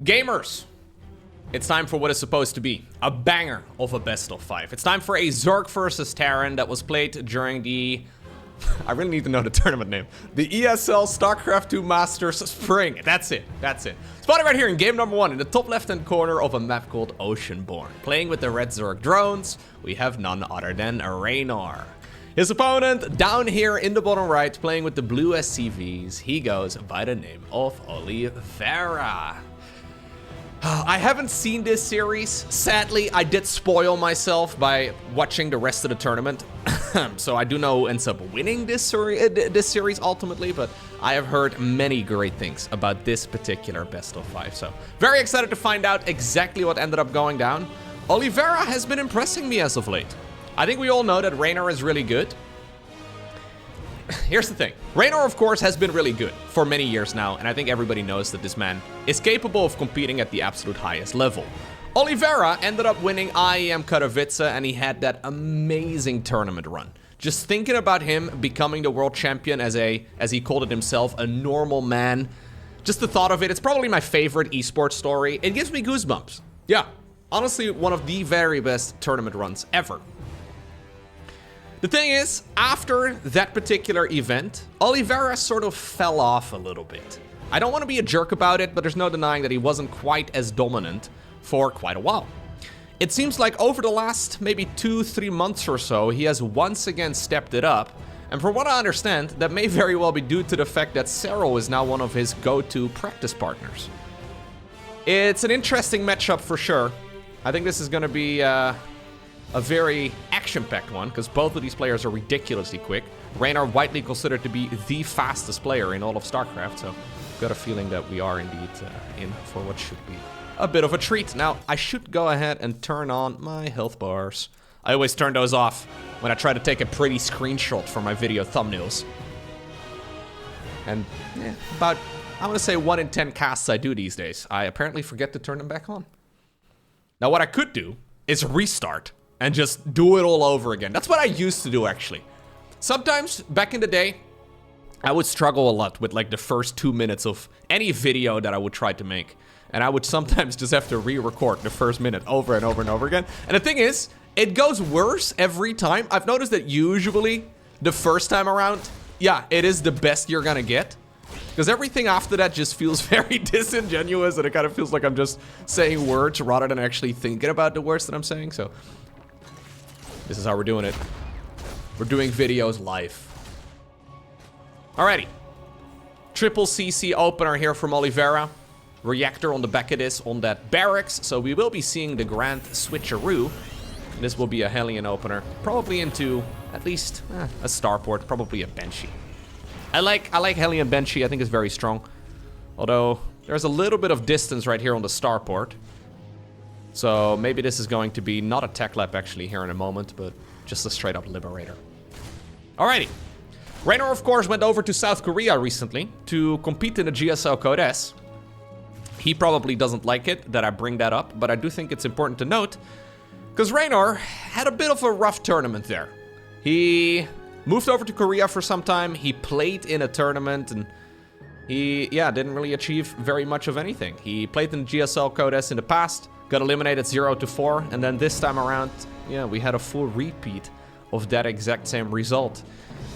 Gamers, it's time for what is supposed to be a banger of a best of 5. It's time for a Zerg versus Terran that was played during the... I really need to know the tournament name. The ESL StarCraft 2 Masters Spring. That's it. Spotted right here in game number 1 in the top left-hand corner of a map called Oceanborn. Playing with the red Zerg drones, we have none other than Reynor. His opponent down here in the bottom right, playing with the blue SCVs. He goes by the name of Oliveira. I haven't seen this series. Sadly, I did spoil myself by watching the rest of the tournament. So I do know who ends up winning this series ultimately, but I have heard many great things about this particular best of 5. So very excited to find out exactly what ended up going down. Oliveira has been impressing me as of late. I think we all know that Reynor is really good. Here's the thing. Reynor, of course, has been really good for many years now, and I think everybody knows that this man is capable of competing at the absolute highest level. Oliveira ended up winning IEM Katowice, and he had that amazing tournament run. Just thinking about him becoming the world champion as he called it himself, a normal man. Just the thought of it, it's probably my favorite esports story. It gives me goosebumps. Yeah, honestly, one of the very best tournament runs ever. The thing is, after that particular event, Oliveira sort of fell off a little bit. I don't want to be a jerk about it, but there's no denying that he wasn't quite as dominant for quite a while. It seems like over the last maybe 2-3 months or so, he has once again stepped it up. And from what I understand, that may very well be due to the fact that Cero is now one of his go-to practice partners. It's an interesting matchup for sure. I think this is going to be a very action-packed one, because both of these players are ridiculously quick. Reynor widely considered to be the fastest player in all of StarCraft, so I've got a feeling that we are indeed in for what should be a bit of a treat. Now, I should go ahead and turn on my health bars. I always turn those off when I try to take a pretty screenshot for my video thumbnails. And about, I want to say 1 in 10 casts I do these days, I apparently forget to turn them back on. Now, what I could do is restart and just do it all over again. That's what I used to do, actually. Sometimes, back in the day, I would struggle a lot with like the first 2 minutes of any video that I would try to make. And I would sometimes just have to re-record the first minute over and over and over again. And the thing is, it goes worse every time. I've noticed that usually the first time around, yeah, it is the best you're gonna get. Because everything after that just feels very disingenuous, and it kind of feels like I'm just saying words rather than actually thinking about the words that I'm saying. So this is how we're doing it. We're doing videos live. Alrighty. Triple CC opener here from Oliveira. Reactor on the back of this, on that barracks. So we will be seeing the grand switcheroo. This will be a Hellion opener. Probably into at least a starport, probably a Banshee. I like Hellion Banshee, I think it's very strong. Although, there's a little bit of distance right here on the starport. So maybe this is going to be not a tech lab actually here in a moment, but just a straight up Liberator. Alrighty. Reynor, of course, went over to South Korea recently to compete in the GSL Code S. He probably doesn't like it that I bring that up, but I do think it's important to note, because Reynor had a bit of a rough tournament there. He moved over to Korea for some time, he played in a tournament, and he, didn't really achieve very much of anything. He played in the GSL Code S in the past, got eliminated 0-4, and then this time around, we had a full repeat of that exact same result.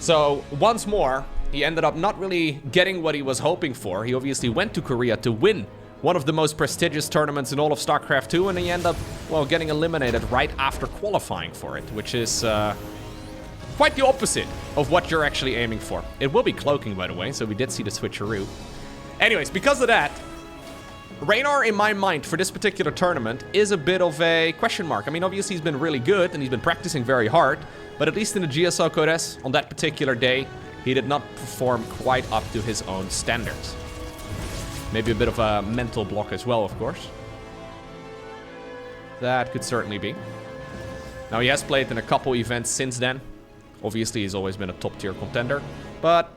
So, once more, he ended up not really getting what he was hoping for. He obviously went to Korea to win one of the most prestigious tournaments in all of StarCraft 2, and he ended up, well, getting eliminated right after qualifying for it, which is quite the opposite of what you're actually aiming for. It will be cloaking, by the way, so we did see the switcheroo. Anyways, because of that, Reynor, in my mind, for this particular tournament, is a bit of a question mark. I mean, obviously he's been really good, and he's been practicing very hard, but at least in the GSL Code S, on that particular day, he did not perform quite up to his own standards. Maybe a bit of a mental block as well, of course. That could certainly be. Now, he has played in a couple events since then. Obviously, he's always been a top-tier contender. But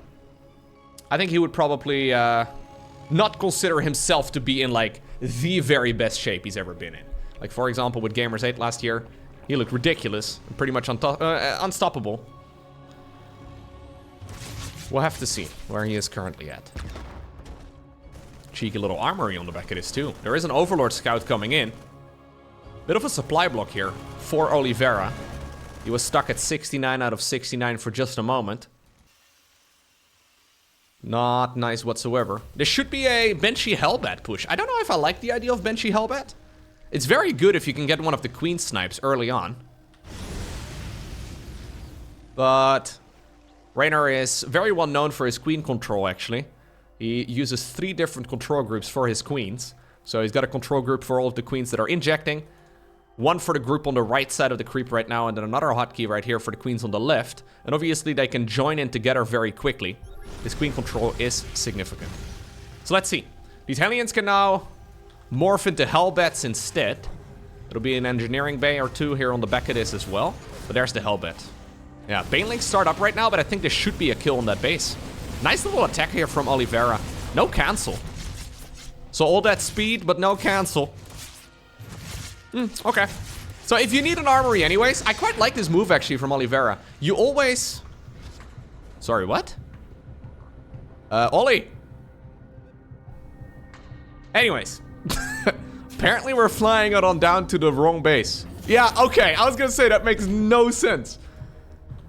I think he would probably not consider himself to be in, like, the very best shape he's ever been in. Like, for example, with Gamers 8 last year, he looked ridiculous and pretty much unstoppable. We'll have to see where he is currently at. Cheeky little armory on the back of this too. There is an Overlord Scout coming in. Bit of a supply block here for Oliveira. He was stuck at 69 out of 69 for just a moment. Not nice whatsoever. There should be a Benchy Hellbat push. I don't know if I like the idea of Benchy Hellbat. It's very good if you can get one of the Queen snipes early on. But Reynor is very well known for his Queen control, actually. He uses 3 different control groups for his Queens. So he's got a control group for all of the Queens that are injecting. One for the group on the right side of the creep right now, and then another hotkey right here for the Queens on the left. And obviously they can join in together very quickly. This Queen control is significant. So let's see. These Hellions can now morph into Hellbats instead. It'll be an engineering bay or 2 here on the back of this as well. But there's the Hellbat. Yeah, Banelings start up right now, but I think there should be a kill on that base. Nice little attack here from Oliveira. No cancel. So all that speed, but no cancel. Okay. So if you need an armory anyways, I quite like this move actually from Oliveira. You always... Sorry, what? Ollie. Anyways. Apparently we're flying it on down to the wrong base. Yeah, okay. I was gonna say that makes no sense.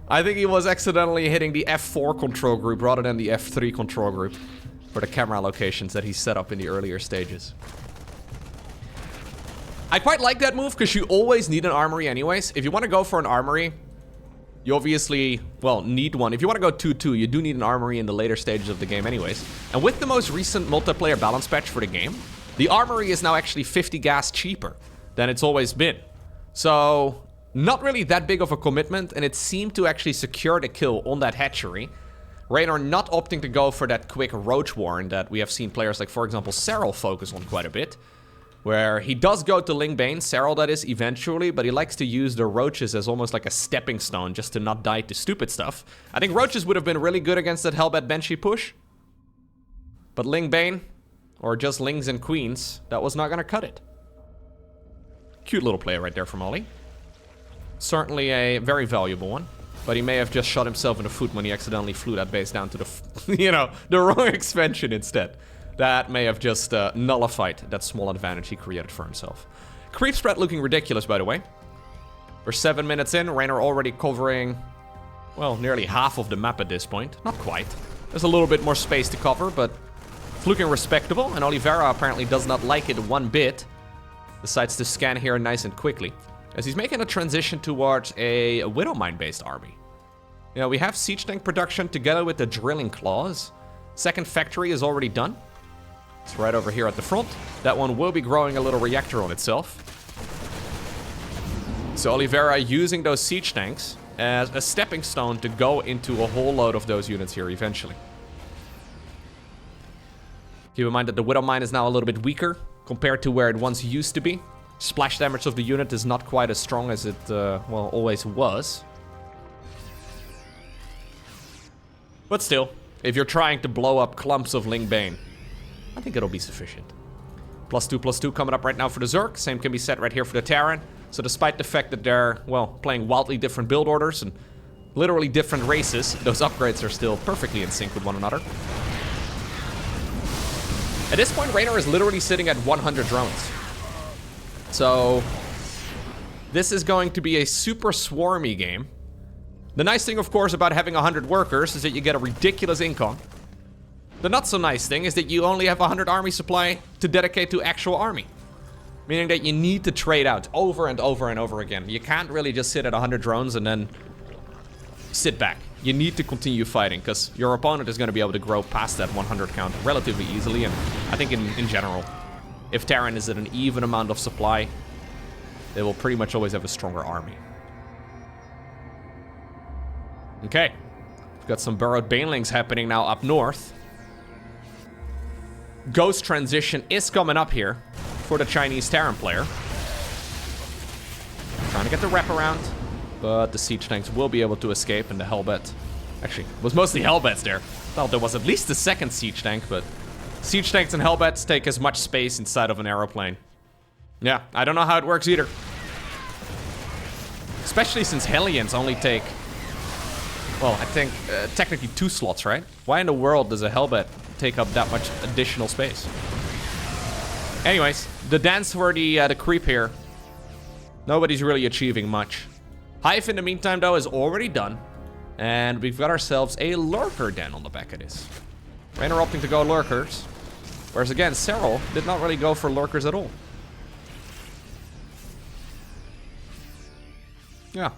I think he was accidentally hitting the F4 control group rather than the F3 control group for the camera locations that he set up in the earlier stages. I quite like that move because you always need an armory anyways. If you want to go for an armory, you obviously, well, need one. If you want to go 2-2, you do need an armory in the later stages of the game anyways. And with the most recent multiplayer balance patch for the game, the armory is now actually 50 gas cheaper than it's always been. So... not really that big of a commitment, and it seemed to actually secure the kill on that hatchery. Reynor not opting to go for that quick roach warren that we have seen players like, for example, Serral focus on quite a bit. Where he does go to Ling Bane, Serral that is, eventually, but he likes to use the roaches as almost like a stepping stone just to not die to stupid stuff. I think roaches would have been really good against that Hellbat Benchy push. But Ling Bane, or just Lings and Queens, that was not gonna cut it. Cute little play right there from Ollie. Certainly a very valuable one, but he may have just shot himself in the foot when he accidentally flew that base down to the, you know, the wrong expansion instead. That may have just nullified that small advantage he created for himself. Creep spread looking ridiculous, by the way. We're 7 minutes in, Reynor already covering, well, nearly half of the map at this point. Not quite. There's a little bit more space to cover, but it's looking respectable, and Oliveira apparently does not like it one bit. Decides to scan here nice and quickly, as he's making a transition towards a Widowmine-based army. You know, we have siege tank production together with the drilling claws. Second factory is already done. It's right over here at the front. That one will be growing a little reactor on itself. So Oliveira using those siege tanks as a stepping stone to go into a whole load of those units here eventually. Keep in mind that the Widowmine is now a little bit weaker compared to where it once used to be. Splash damage of the unit is not quite as strong as it, well, always was. But still, if you're trying to blow up clumps of Ling Bane, I think it'll be sufficient. +2/+2 coming up right now for the Zerg. Same can be said right here for the Terran. So despite the fact that they're, well, playing wildly different build orders and literally different races, those upgrades are still perfectly in sync with one another. At this point, Reynor is literally sitting at 100 drones. So, this is going to be a super swarmy game. The nice thing, of course, about having 100 workers is that you get a ridiculous income. The not so nice thing is that you only have 100 army supply to dedicate to actual army. Meaning that you need to trade out over and over and over again. You can't really just sit at 100 drones and then sit back. You need to continue fighting, because your opponent is going to be able to grow past that 100 count relatively easily. And I think in general, if Terran is at an even amount of supply, they will pretty much always have a stronger army. Okay. We've got some burrowed banelings happening now up north. Ghost transition is coming up here for the Chinese Terran player. Trying to get the wraparound, but the siege tanks will be able to escape, and the Hellbat... Actually, it was mostly Hellbats there. Thought there was at least a second siege tank, but... Siege tanks and Hellbats take as much space inside of an aeroplane. Yeah, I don't know how it works either. Especially since Hellions only take... Well, I think technically 2 slots, right? Why in the world does a Hellbat take up that much additional space. Anyways, the dance for the creep here. Nobody's really achieving much. Hive, in the meantime, though, is already done. And we've got ourselves a lurker den on the back of this. Reynor opting to go lurkers. Whereas, again, Serral did not really go for lurkers at all. Yeah.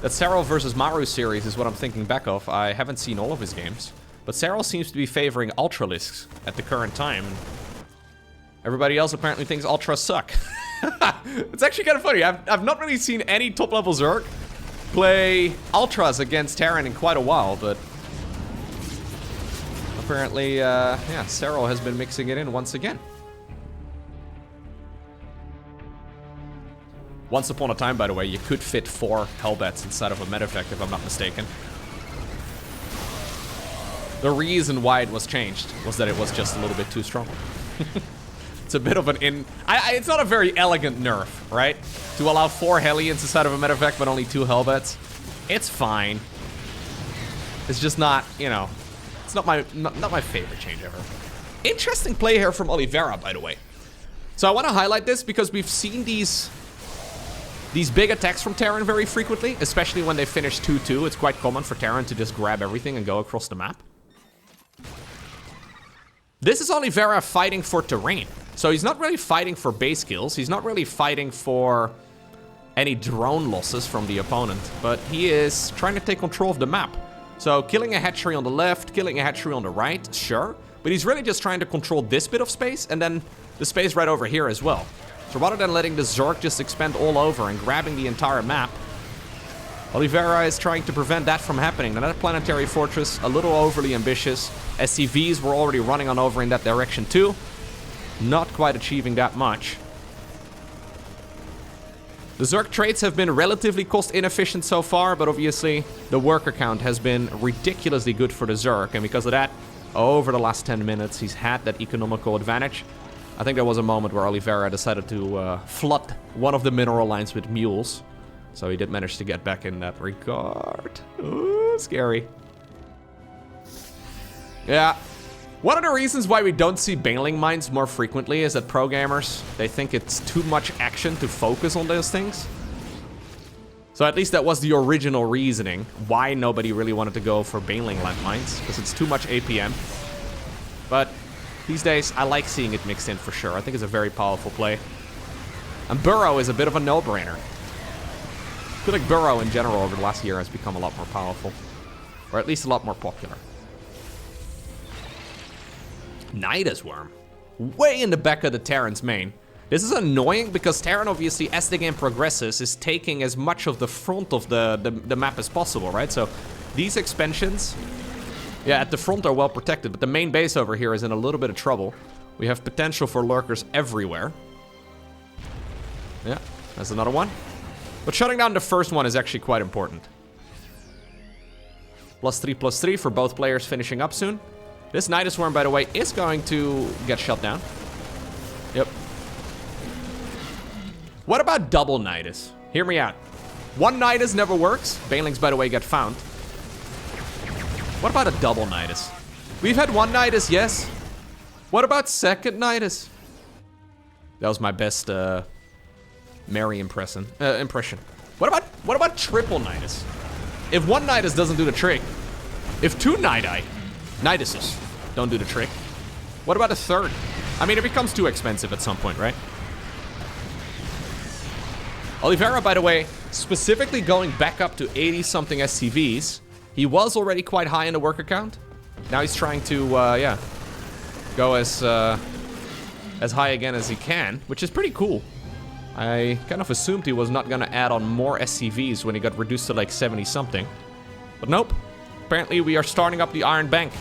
That Serral versus Maru series is what I'm thinking back of. I haven't seen all of his games. But Serral seems to be favoring Ultralisks at the current time. Everybody else apparently thinks Ultras suck. It's actually kind of funny. I've not really seen any top-level Zerg play Ultras against Terran in quite a while, but apparently, yeah, Serral has been mixing it in once again. Once upon a time, by the way, you could fit 4 Hellbats inside of a medevac, if I'm not mistaken. The reason why it was changed was that it was just a little bit too strong. It's a bit of an it's not a very elegant nerf, right? To allow 4 Hellions inside of a medevac, but only 2 Hellbats. It's fine. It's just not, you know, it's not my favorite change ever. Interesting play here from Oliveira, by the way. So I want to highlight this because we've seen these big attacks from Terran very frequently, especially when they finish 2-2. It's quite common for Terran to just grab everything and go across the map. This is Oliveira fighting for terrain. So he's not really fighting for base kills. He's not really fighting for any drone losses from the opponent. But he is trying to take control of the map. So killing a hatchery on the left, killing a hatchery on the right, sure. But he's really just trying to control this bit of space and then the space right over here as well. So rather than letting the Zerg just expand all over and grabbing the entire map, Oliveira is trying to prevent that from happening. Now that planetary fortress, a little overly ambitious. SCVs were already running on over in that direction too. Not quite achieving that much. The Zerg traits have been relatively cost inefficient so far, but obviously the worker count has been ridiculously good for the Zerg, and because of that, over the last 10 minutes, he's had that economical advantage. I think there was a moment where Oliveira decided to flood one of the mineral lines with mules. So he did manage to get back in that regard. Ooh, scary. Yeah. One of the reasons why we don't see bailing mines more frequently is that pro gamers, they think it's too much action to focus on those things. So at least that was the original reasoning why nobody really wanted to go for bailing landmines, because it's too much APM. But these days, I like seeing it mixed in for sure. I think it's a very powerful play. And Burrow is a bit of a no-brainer. I feel like Burrow in general over the last year has become a lot more powerful. Or at least a lot more popular. Nidus Worm. Way in the back of the Terran's main. This is annoying because Terran obviously, as the game progresses, is taking as much of the front of the map as possible, right? So these expansions, yeah, at the front are well protected, but the main base over here is in a little bit of trouble. We have potential for lurkers everywhere. Yeah, that's another one. But shutting down the first one is actually quite important. +3/+3 for both players finishing up soon. This Nidus Worm, by the way, is going to get shut down. Yep. What about double Nidus? Hear me out. One Nidus never works. Bailings, by the way, get found. What about a double Nidus? We've had one Nidus, yes. What about second Nidus? That was my best Mary impression. What about triple Nidus? If one Nidus doesn't do the trick, if two Niduses don't do the trick, what about a third? I mean, it becomes too expensive at some point, right? Oliveira, by the way, specifically going back up to 80-something SCVs. He was already quite high in the worker count. Now he's trying to, yeah, go as high again as he can, which is pretty cool. I kind of assumed he was not gonna add on more SCVs when he got reduced to like 70-something. But nope. Apparently we are starting up the Iron Bank.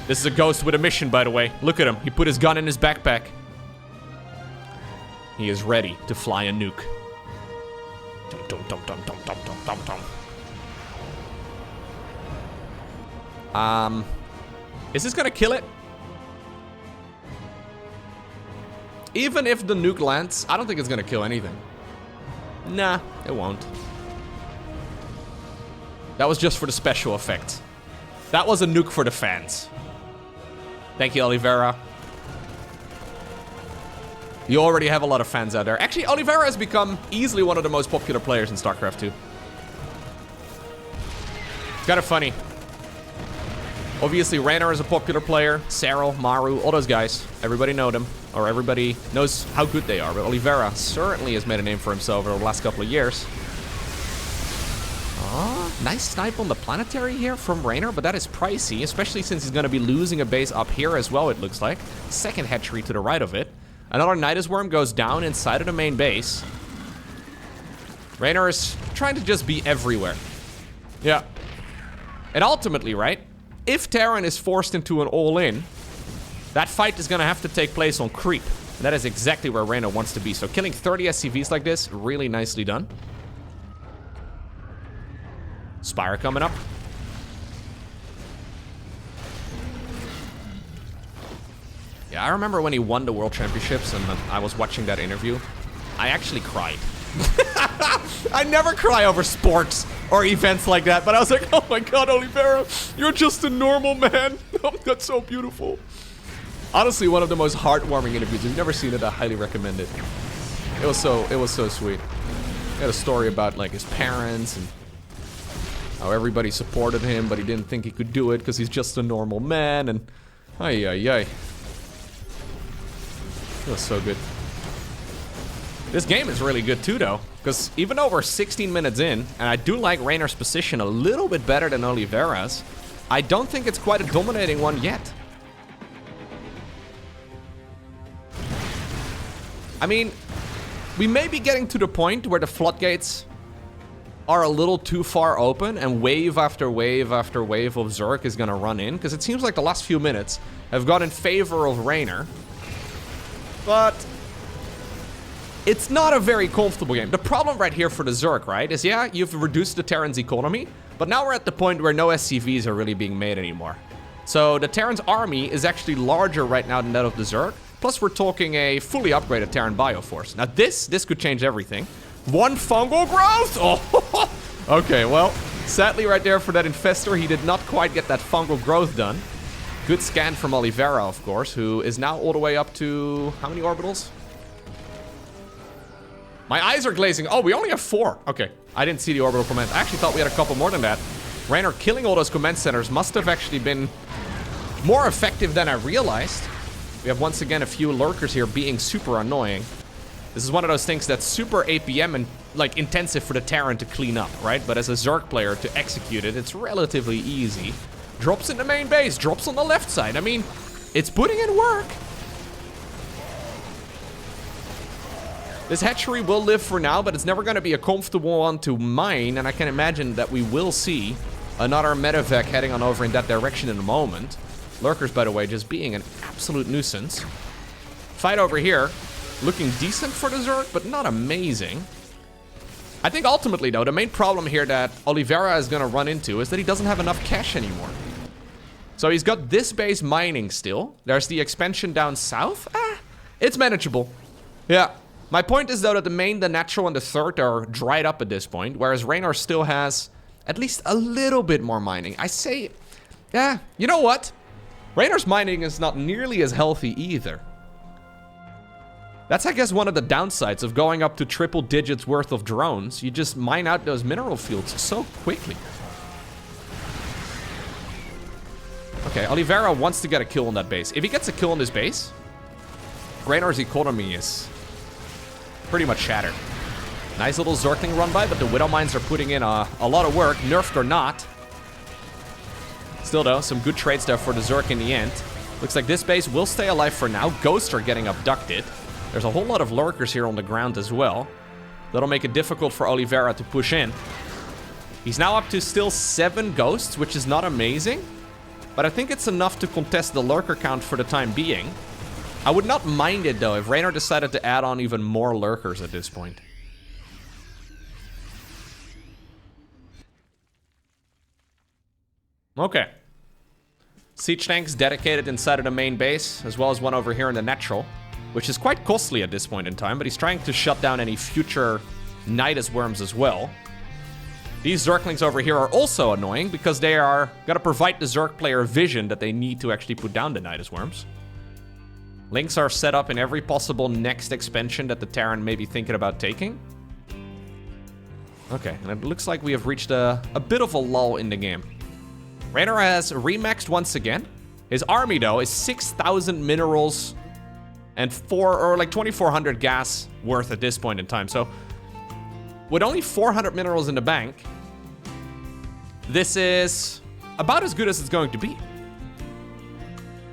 This is a ghost with a mission, by the way. Look at him. He put his gun in his backpack. He is ready to fly a nuke. Dum, dum, dum, dum, dum, dum, dum, dum. Is this gonna kill it? Even if the nuke lands, I don't think it's gonna kill anything. Nah, it won't. That was just for the special effect. That was a nuke for the fans. Thank you, Oliveira. You already have a lot of fans out there. Actually, Oliveira has become easily one of the most popular players in StarCraft 2. It's kind of funny. Obviously, Reynor is a popular player. Serral, Maru, all those guys. Everybody know them. Or everybody knows how good they are. But Oliveira certainly has made a name for himself over the last couple of years. Oh, nice snipe on the planetary here from Reynor, but that is pricey, especially since he's going to be losing a base up here as well, it looks like. Second hatchery to the right of it. Another Nidus Worm goes down inside of the main base. Reynor is trying to just be everywhere. Yeah. And ultimately, right, if Terran is forced into an all-in, that fight is going to have to take place on creep. And that is exactly where Reynor wants to be. So killing 30 SCVs like this, really nicely done. Spire coming up. Yeah, I remember when he won the World Championships and I was watching that interview. I actually cried. I never cry over sports or events like that, but I was like, oh my god, Oliveira, you're just a normal man. That's so beautiful. Honestly, one of the most heartwarming interviews. If you've never seen it, I highly recommend it. It was so sweet. He had a story about like his parents and how everybody supported him, but he didn't think he could do it because he's just a normal man, and ay. It was so good. This game is really good too, though, because even though we're 16 minutes in, and I do like Reynor's position a little bit better than Oliveira's, I don't think it's quite a dominating one yet. I mean, we may be getting to the point where the floodgates are a little too far open and wave after wave after wave of Zerg is gonna run in, because it seems like the last few minutes have gone in favor of Reynor. But it's not a very comfortable game. The problem right here for the Zerg, right, is yeah, you've reduced the Terran's economy, but now we're at the point where no SCVs are really being made anymore. So the Terran's army is actually larger right now than that of the Zerg. Plus we're talking a fully upgraded Terran Bioforce. Now this could change everything. One fungal growth! Oh, okay, well, sadly right there for that Infestor, he did not quite get that fungal growth done. Good scan from Oliveira, of course, who is now all the way up to... how many orbitals? My eyes are glazing. Oh, we only have 4. Okay, I didn't see the orbital command. I actually thought we had a couple more than that. Reynor killing all those command centers must have actually been more effective than I realized. We have once again a few lurkers here being super annoying. This is one of those things that's super APM and like intensive for the Terran to clean up, right? But as a Zerg player to execute it, it's relatively easy. Drops in the main base, drops on the left side. I mean, it's putting in work. This hatchery will live for now, but it's never going to be a comfortable one to mine, and I can imagine that we will see another medevac heading on over in that direction in a moment. Lurkers, by the way, just being an absolute nuisance. Fight over here. Looking decent for the Zerg, but not amazing. I think ultimately, though, the main problem here that Oliveira is going to run into is that he doesn't have enough cash anymore. So he's got this base mining still. There's the expansion down south. It's manageable. Yeah. My point is, though, that the main, the natural, and the third are dried up at this point, whereas Reynor still has at least a little bit more mining. I say, yeah, you know what? Reynor's mining is not nearly as healthy either. That's, I guess, one of the downsides of going up to triple digits worth of drones. You just mine out those mineral fields so quickly. Okay, Oliveira wants to get a kill on that base. If he gets a kill on this base, Reynor's economy is pretty much shattered. Nice little Zergling run by, but the Widow Mines are putting in a lot of work, nerfed or not. Still, though, some good trades there for the Zerg in the end. Looks like this base will stay alive for now. Ghosts are getting abducted. There's a whole lot of lurkers here on the ground as well. That'll make it difficult for Oliveira to push in. He's now up to still 7 ghosts, which is not amazing. But I think it's enough to contest the lurker count for the time being. I would not mind it, though, if Reynor decided to add on even more lurkers at this point. Okay. Siege tanks dedicated inside of the main base, as well as one over here in the natural, which is quite costly at this point in time, but he's trying to shut down any future Nidus worms as well. These Zerglings over here are also annoying because they are gonna provide the Zerg player vision that they need to actually put down the Nidus Worms. Links are set up in every possible next expansion that the Terran may be thinking about taking. Okay, and it looks like we have reached a bit of a lull in the game. Reynor has remaxed once again. His army, though, is 6,000 minerals and 2,400 gas worth at this point in time. So, with only 400 minerals in the bank, this is about as good as it's going to be.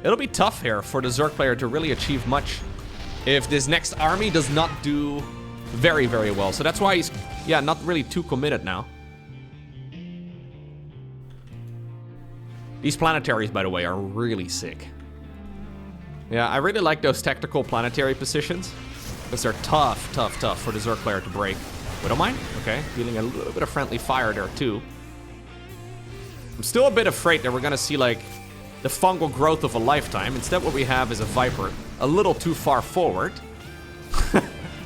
It'll be tough here for the Zerg player to really achieve much if this next army does not do very, very well. So that's why he's, yeah, not really too committed now. These planetaries, by the way, are really sick. Yeah, I really like those tactical planetary positions because they're tough for the Zerg player to break. Widowmine? Okay, feeling a little bit of friendly fire there too. I'm still a bit afraid that we're gonna see like the fungal growth of a lifetime. Instead, what we have is a Viper a little too far forward.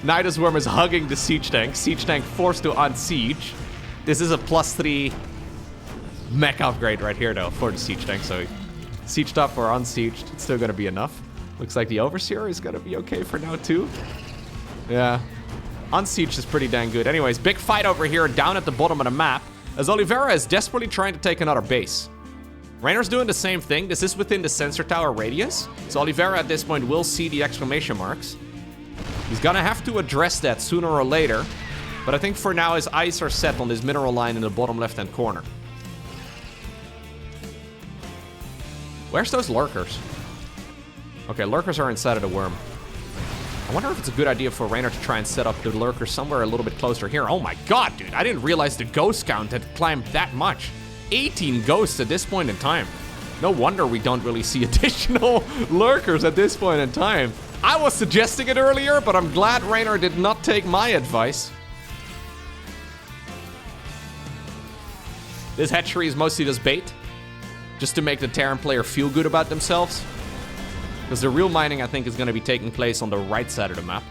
Nidus Worm is hugging the Siege Tank. Siege Tank forced to unsiege. This is a +3 mech upgrade right here, though, for the Siege Tank. So, sieged up or unsieged, it's still gonna be enough. Looks like the Overseer is gonna be okay for now, too. Yeah. Unsieged is pretty dang good. Anyways, big fight over here down at the bottom of the map as Oliveira is desperately trying to take another base. Reynor's doing the same thing. This is within the sensor tower radius. So Oliveira at this point will see the exclamation marks. He's gonna have to address that sooner or later. But I think for now his eyes are set on this mineral line in the bottom left-hand corner. Where's those lurkers? Okay, lurkers are inside of the worm. I wonder if it's a good idea for Reynor to try and set up the lurker somewhere a little bit closer here. Oh my god, dude. I didn't realize the ghost count had climbed that much. 18 ghosts at this point in time. No wonder we don't really see additional lurkers at this point in time. I was suggesting it earlier, but I'm glad Reynor did not take my advice. This hatchery is mostly just bait, just to make the Terran player feel good about themselves. Because the real mining, I think, is going to be taking place on the right side of the map.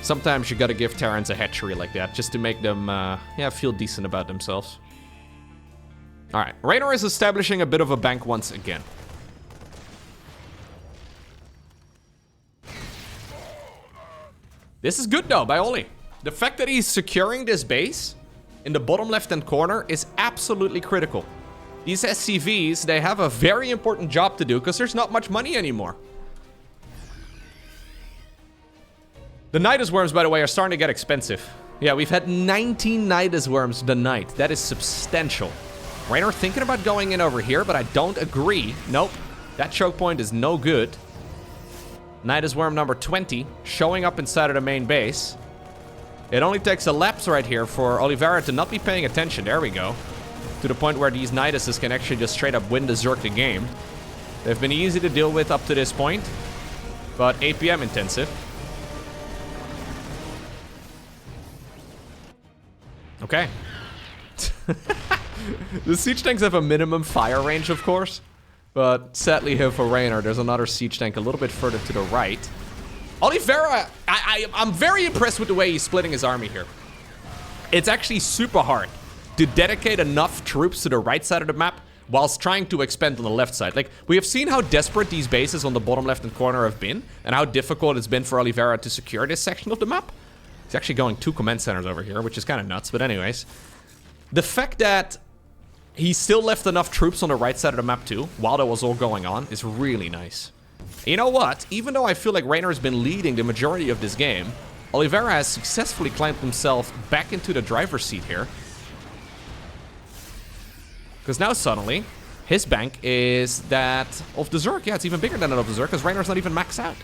Sometimes you got to give Terrans a hatchery like that, just to make them, yeah, feel decent about themselves. Alright, Reynor is establishing a bit of a bank once again. This is good though, by Oli. The fact that he's securing this base in the bottom left-hand corner is absolutely critical. These SCVs, they have a very important job to do because there's not much money anymore. The Nidus Worms, by the way, are starting to get expensive. Yeah, we've had 19 Nidus Worms tonight. That is substantial. Reynor thinking about going in over here, but I don't agree. Nope, that choke point is no good. Nidus Worm number 20 showing up inside of the main base. It only takes a lapse right here for Oliveira to not be paying attention. There we go. To the point where these Niduses can actually just straight up win the Zerg the game. They've been easy to deal with up to this point, but APM intensive. Okay. The siege tanks have a minimum fire range, of course. But sadly here for Reynor, there's another siege tank a little bit further to the right. Oliveira, I'm very impressed with the way he's splitting his army here. It's actually super hard to dedicate enough troops to the right side of the map whilst trying to expand on the left side. Like, we have seen how desperate these bases on the bottom left-hand corner have been, and how difficult it's been for Oliveira to secure this section of the map. He's actually going 2 command centers over here, which is kind of nuts, but anyways. The fact that he still left enough troops on the right side of the map too, while that was all going on, is really nice. You know what? Even though I feel like Reynor has been leading the majority of this game, Oliveira has successfully climbed himself back into the driver's seat here. Because now suddenly, his bank is that of the Zerg. Yeah, it's even bigger than that of the Zerg, because Reynor's not even maxed out.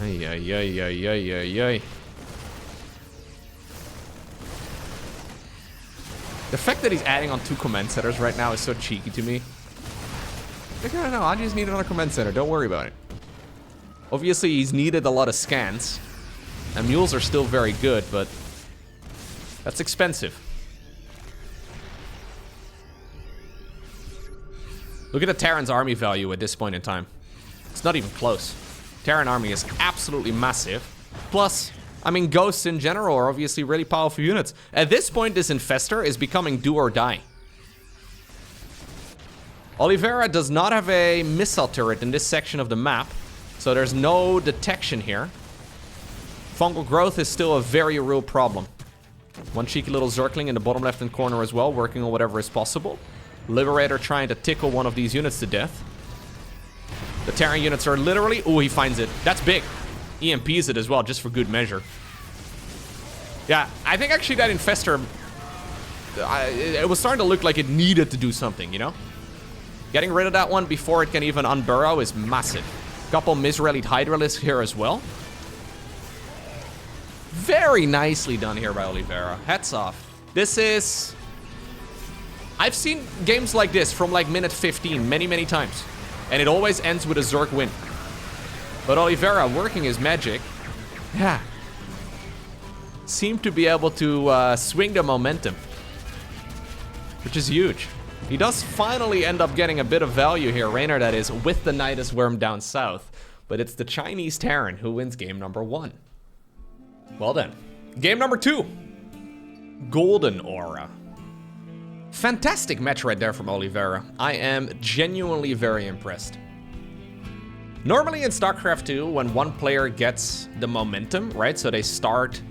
Ay, ay, ay, ay, ay, ay, ay. The fact that he's adding on 2 command centers right now is so cheeky to me. Like, no, I just need another command center. Don't worry about it. Obviously, he's needed a lot of scans. And mules are still very good, but that's expensive. Look at the Terran's army value at this point in time. It's not even close. Terran army is absolutely massive. Plus, I mean, ghosts in general are obviously really powerful units. At this point, this Infestor is becoming do or die. Oliveira does not have a missile turret in this section of the map, so there's no detection here. Fungal growth is still a very real problem. One cheeky little Zergling in the bottom left-hand corner as well, working on whatever is possible. Liberator trying to tickle one of these units to death. The Terran units are literally... Oh, he finds it. That's big. EMPs it as well, just for good measure. Yeah, I think actually that Infestor... it was starting to look like it needed to do something, you know? Getting rid of that one before it can even unburrow is massive. Couple misrallied Hydralisks here as well. Very nicely done here by Oliveira. Hats off. This is... I've seen games like this from like minute 15 many times. And it always ends with a Zerg win. But Oliveira, working his magic, yeah, seemed to be able to swing the momentum. Which is huge. He does finally end up getting a bit of value here. Reynor, that is, with the Nidus Worm down south. But it's the Chinese Terran who wins game number 1. Well then. Game number 2. Golden Aura. Fantastic match right there from Oliveira. I am genuinely very impressed. Normally in StarCraft 2, when one player gets the momentum, right? So they start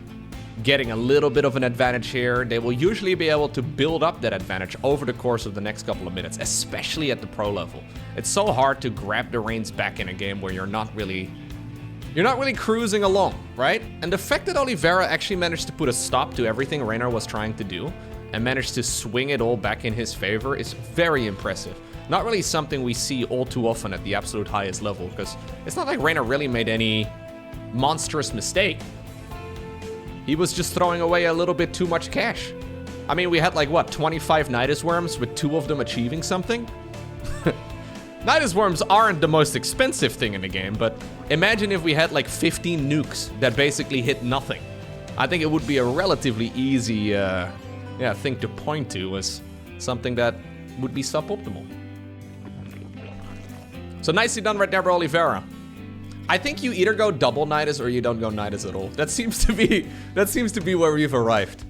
getting a little bit of an advantage here. They will usually be able to build up that advantage over the course of the next couple of minutes, especially at the pro level. It's so hard to grab the reins back in a game where you're not really cruising along, right? And the fact that Oliveira actually managed to put a stop to everything Reynor was trying to do and managed to swing it all back in his favor is very impressive. Not really something we see all too often at the absolute highest level, because it's not like Reynor really made any monstrous mistake. He was just throwing away a little bit too much cash. I mean, we had like, what, 25 Nidus Worms with 2 of them achieving something? Nidus Worms aren't the most expensive thing in the game, but imagine if we had like 15 nukes that basically hit nothing. I think it would be a relatively easy thing to point to as something that would be suboptimal. So nicely done right there by Oliveira. I think you either go double Nidus or you don't go Nidus at all. That seems to be where we've arrived.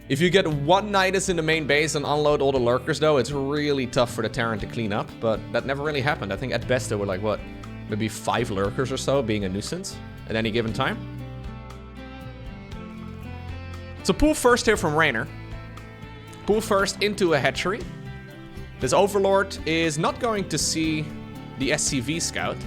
If you get 1 Nidus in the main base and unload all the lurkers though, it's really tough for the Terran to clean up, but that never really happened. I think at best there were like, what, maybe 5 lurkers or so being a nuisance at any given time. So pull first here from Reynor. Pull first into a hatchery. This Overlord is not going to see the SCV scout,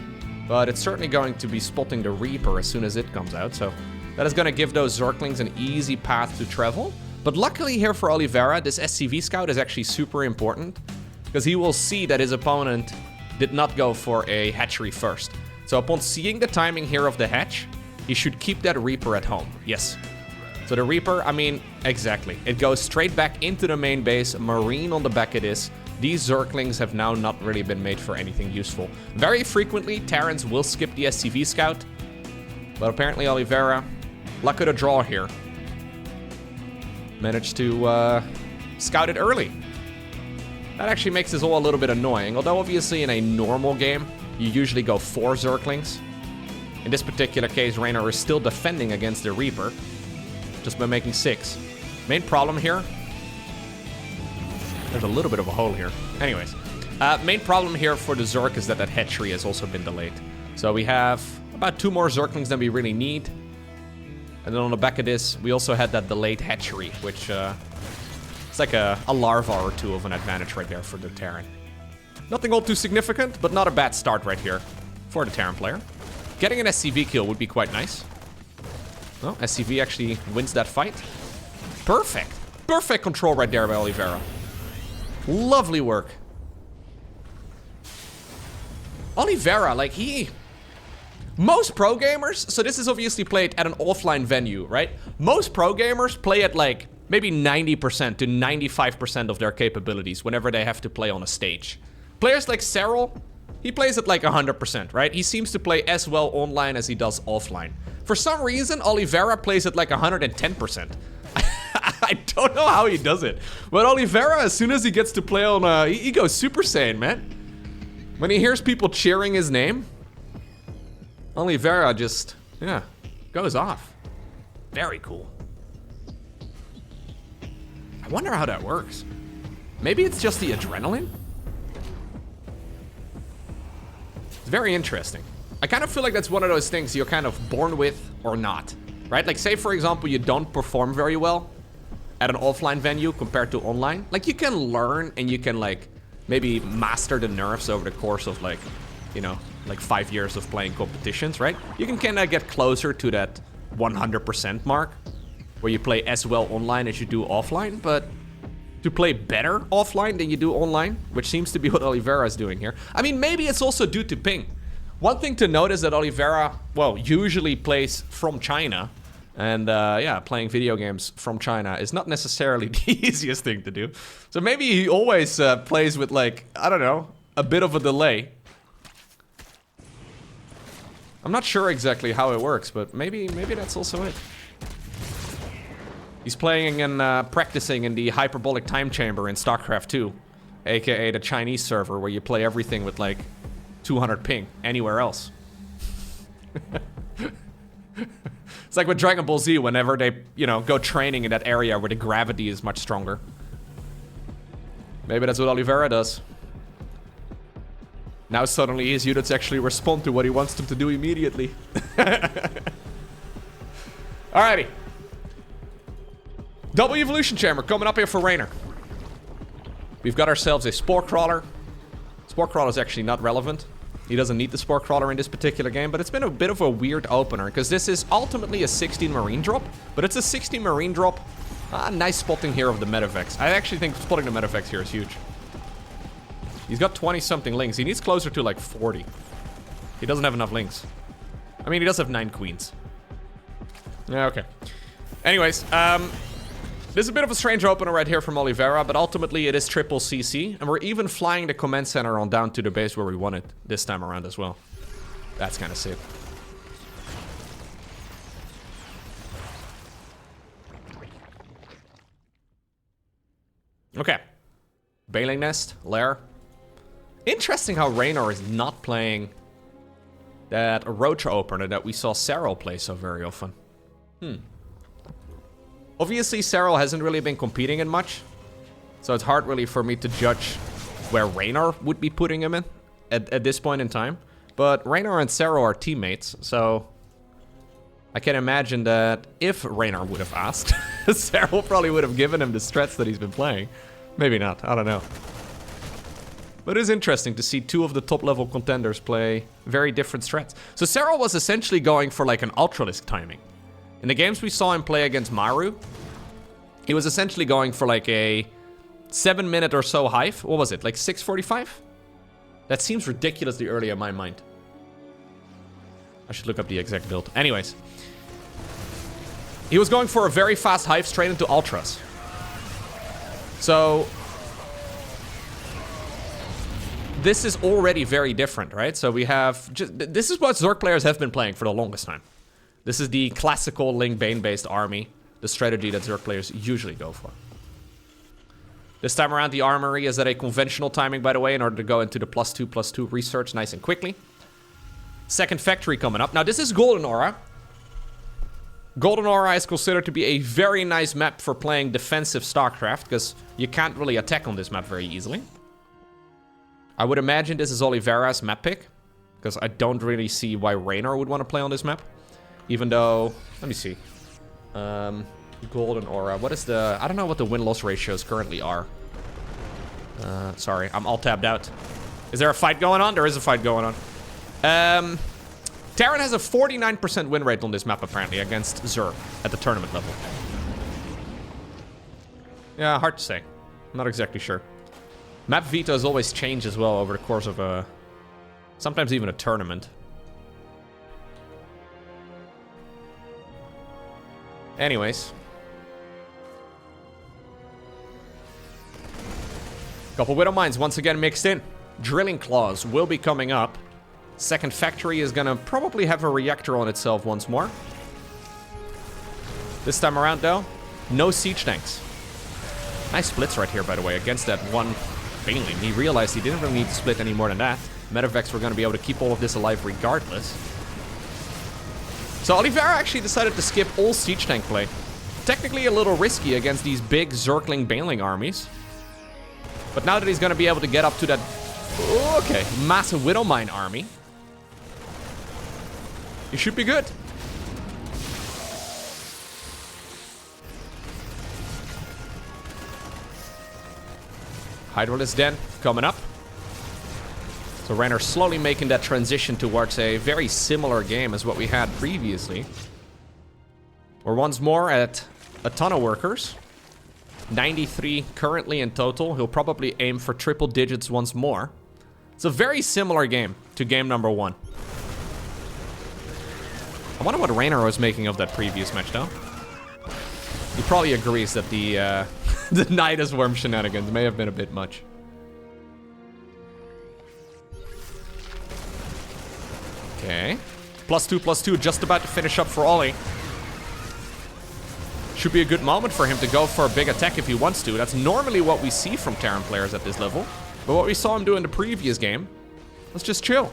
but it's certainly going to be spotting the Reaper as soon as it comes out, so that is going to give those Zerglings an easy path to travel. But luckily here for Oliveira, this SCV scout is actually super important, because he will see that his opponent did not go for a hatchery first. So upon seeing the timing here of the hatch, he should keep that Reaper at home. Yes. So the Reaper, I mean, exactly. It goes straight back into the main base, Marine on the back of this. These Zerglings have now not really been made for anything useful. Very frequently, Terrans will skip the SCV scout, but apparently Oliveira, luck of the draw here, managed to scout it early. That actually makes this all a little bit annoying, although obviously in a normal game, you usually go 4 Zerglings. In this particular case, Reynor is still defending against the Reaper, just by making 6. Main problem here, there's a little bit of a hole here. Anyways, main problem here for the Zerg is that hatchery has also been delayed. So we have about 2 more Zerglings than we really need. And then on the back of this, we also had that delayed hatchery, which it's like a larva or 2 of an advantage right there for the Terran. Nothing all too significant, but not a bad start right here for the Terran player. Getting an SCV kill would be quite nice. No, SCV actually wins that fight. Perfect. Perfect control right there by Oliveira. Lovely work. Oliveira, like most pro gamers, so this is obviously played at an offline venue, right? Most pro gamers play at like maybe 90% to 95% of their capabilities whenever they have to play on a stage. Players like Cyril, he plays at like 100%, right? He seems to play as well online as he does offline. For some reason, Oliveira plays at like 110%. I don't know how he does it. But Oliveira, as soon as he gets to play on, he goes Super Saiyan, man. When he hears people cheering his name, Oliveira just, yeah, Goes off. Very cool. I wonder how that works. Maybe it's just the adrenaline? It's very interesting. I kind of feel like that's one of those things you're kind of born with or not, right? Like, say, for example, you don't perform very well at an offline venue compared to online. Like, you can learn and you can, like, maybe master the nerves over the course of, like, you know, like 5 years of playing competitions, right? You can kind of get closer to that 100% mark where you play as well online as you do offline, but to play better offline than you do online, which seems to be what Oliveira is doing here. I mean, maybe it's also due to ping. One thing to note is that Oliveira, well, usually plays from China. And yeah, playing video games from China is not necessarily the easiest thing to do. So maybe he always plays with, like, I don't know, a bit of a delay. I'm not sure exactly how it works, but maybe that's also it. He's playing and practicing in the hyperbolic time chamber in StarCraft 2, aka the Chinese server where you play everything with like 200 ping anywhere else. It's like with Dragon Ball Z whenever they, you know, go training in that area where the gravity is much stronger. Maybe that's what Oliveira does. Now suddenly his units actually respond to what he wants them to do immediately. Alrighty. Double evolution chamber coming up here for Reynor. We've got ourselves a spore crawler. Spore crawler is actually not relevant. He doesn't need the spore crawler in this particular game, but it's been a bit of a weird opener because this is ultimately a 16 marine drop, but it's a 16 marine drop. Nice spotting here of the Medivacs. I actually think spotting the Medivacs here is huge. He's got 20 something links. He needs closer to like 40. He doesn't have enough links. I mean, he does have 9 queens. Yeah, okay. Anyways, this is a bit of a strange opener right here from Oliveira, but ultimately it is triple CC, and we're even flying the command center on down to the base where we want it this time around as well. That's kind of sick. Okay. Bailing Nest, Lair. Interesting how Reynor is not playing that Roach opener that we saw Serral play so very often. Obviously, Serral hasn't really been competing in much, so it's hard really for me to judge where Reynor would be putting him in at this point in time. But Reynor and Serral are teammates, so I can imagine that if Reynor would have asked, Serral probably would have given him the strats that he's been playing. Maybe not, I don't know. But it is interesting to see two of the top-level contenders play very different strats. So Serral was essentially going for like an Ultralisk timing. In the games we saw him play against Maru, he was essentially going for like a 7-minute or so hive. What was it, like 6:45? That seems ridiculously early in my mind. I should look up the exact build. Anyways. He was going for a very fast hive straight into Ultras. So this is already very different, right? So we have... this is what Zerg players have been playing for the longest time. This is the classical Ling Bane-based army, the strategy that Zerg players usually go for. This time around, the armory is at a conventional timing, by the way, in order to go into the +2/+2 research nice and quickly. Second factory coming up. Now, this is Golden Aura. Golden Aura is considered to be a very nice map for playing defensive StarCraft, because you can't really attack on this map very easily. I would imagine this is Oliveira's map pick, because I don't really see why Reynor would want to play on this map. Even though, let me see. Golden Aura, what is the... I don't know what the win-loss ratios currently are. Sorry, I'm all tabbed out. Is there a fight going on? There is a fight going on. Terran has a 49% win rate on this map, apparently, against Zerg at the tournament level. Yeah, hard to say. I'm not exactly sure. Map vetoes always change as well over the course of a... sometimes even a tournament. Anyways. Couple Widow Mines once again mixed in. Drilling Claws will be coming up. Second factory is gonna probably have a reactor on itself once more. This time around, though, no siege tanks. Nice splits right here, by the way, against that one Baneling. He realized he didn't really need to split any more than that. Medivacs were gonna be able to keep all of this alive regardless. So Oliveira actually decided to skip all siege tank play. Technically a little risky against these big Zergling Baneling armies. But now that he's going to be able to get up to that, okay, massive Widowmine army, he should be good. Hydralisk Den coming up. So Reynor slowly making that transition towards a very similar game as what we had previously. We're once more at a ton of workers. 93 currently in total. He'll probably aim for triple digits once more. It's a very similar game to game number 1. I wonder what Reynor was making of that previous match, though. He probably agrees that the the Nidus Worm shenanigans may have been a bit much. Okay. +2/+2, just about to finish up for Ollie. Should be a good moment for him to go for a big attack if he wants to. That's normally what we see from Terran players at this level. But what we saw him do in the previous game, let's just chill.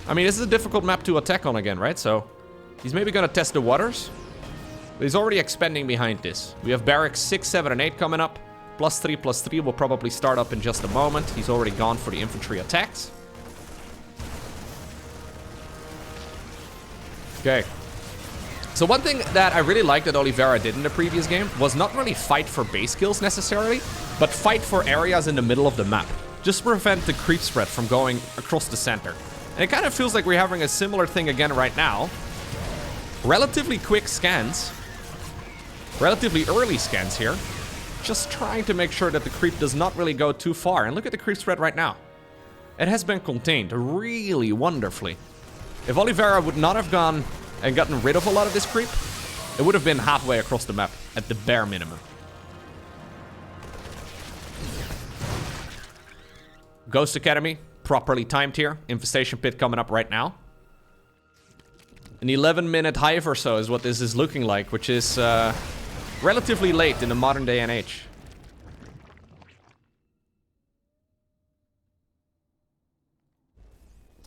I mean, this is a difficult map to attack on again, right? So he's maybe going to test the waters. But he's already expanding behind this. We have barracks 6, 7, and 8 coming up. +3/+3 will probably start up in just a moment. He's already gone for the infantry attacks. Okay. So one thing that I really liked that Oliveira did in the previous game was not really fight for base kills necessarily, but fight for areas in the middle of the map. Just to prevent the creep spread from going across the center. And it kind of feels like we're having a similar thing again right now. Relatively quick scans. Relatively early scans here. Just trying to make sure that the creep does not really go too far. And look at the creep spread right now. It has been contained really wonderfully. If Oliveira would not have gone and gotten rid of a lot of this creep, it would have been halfway across the map at the bare minimum. Ghost Academy, properly timed here. Infestation Pit coming up right now. An 11-minute hive or so is what this is looking like, which is relatively late in the modern day and age.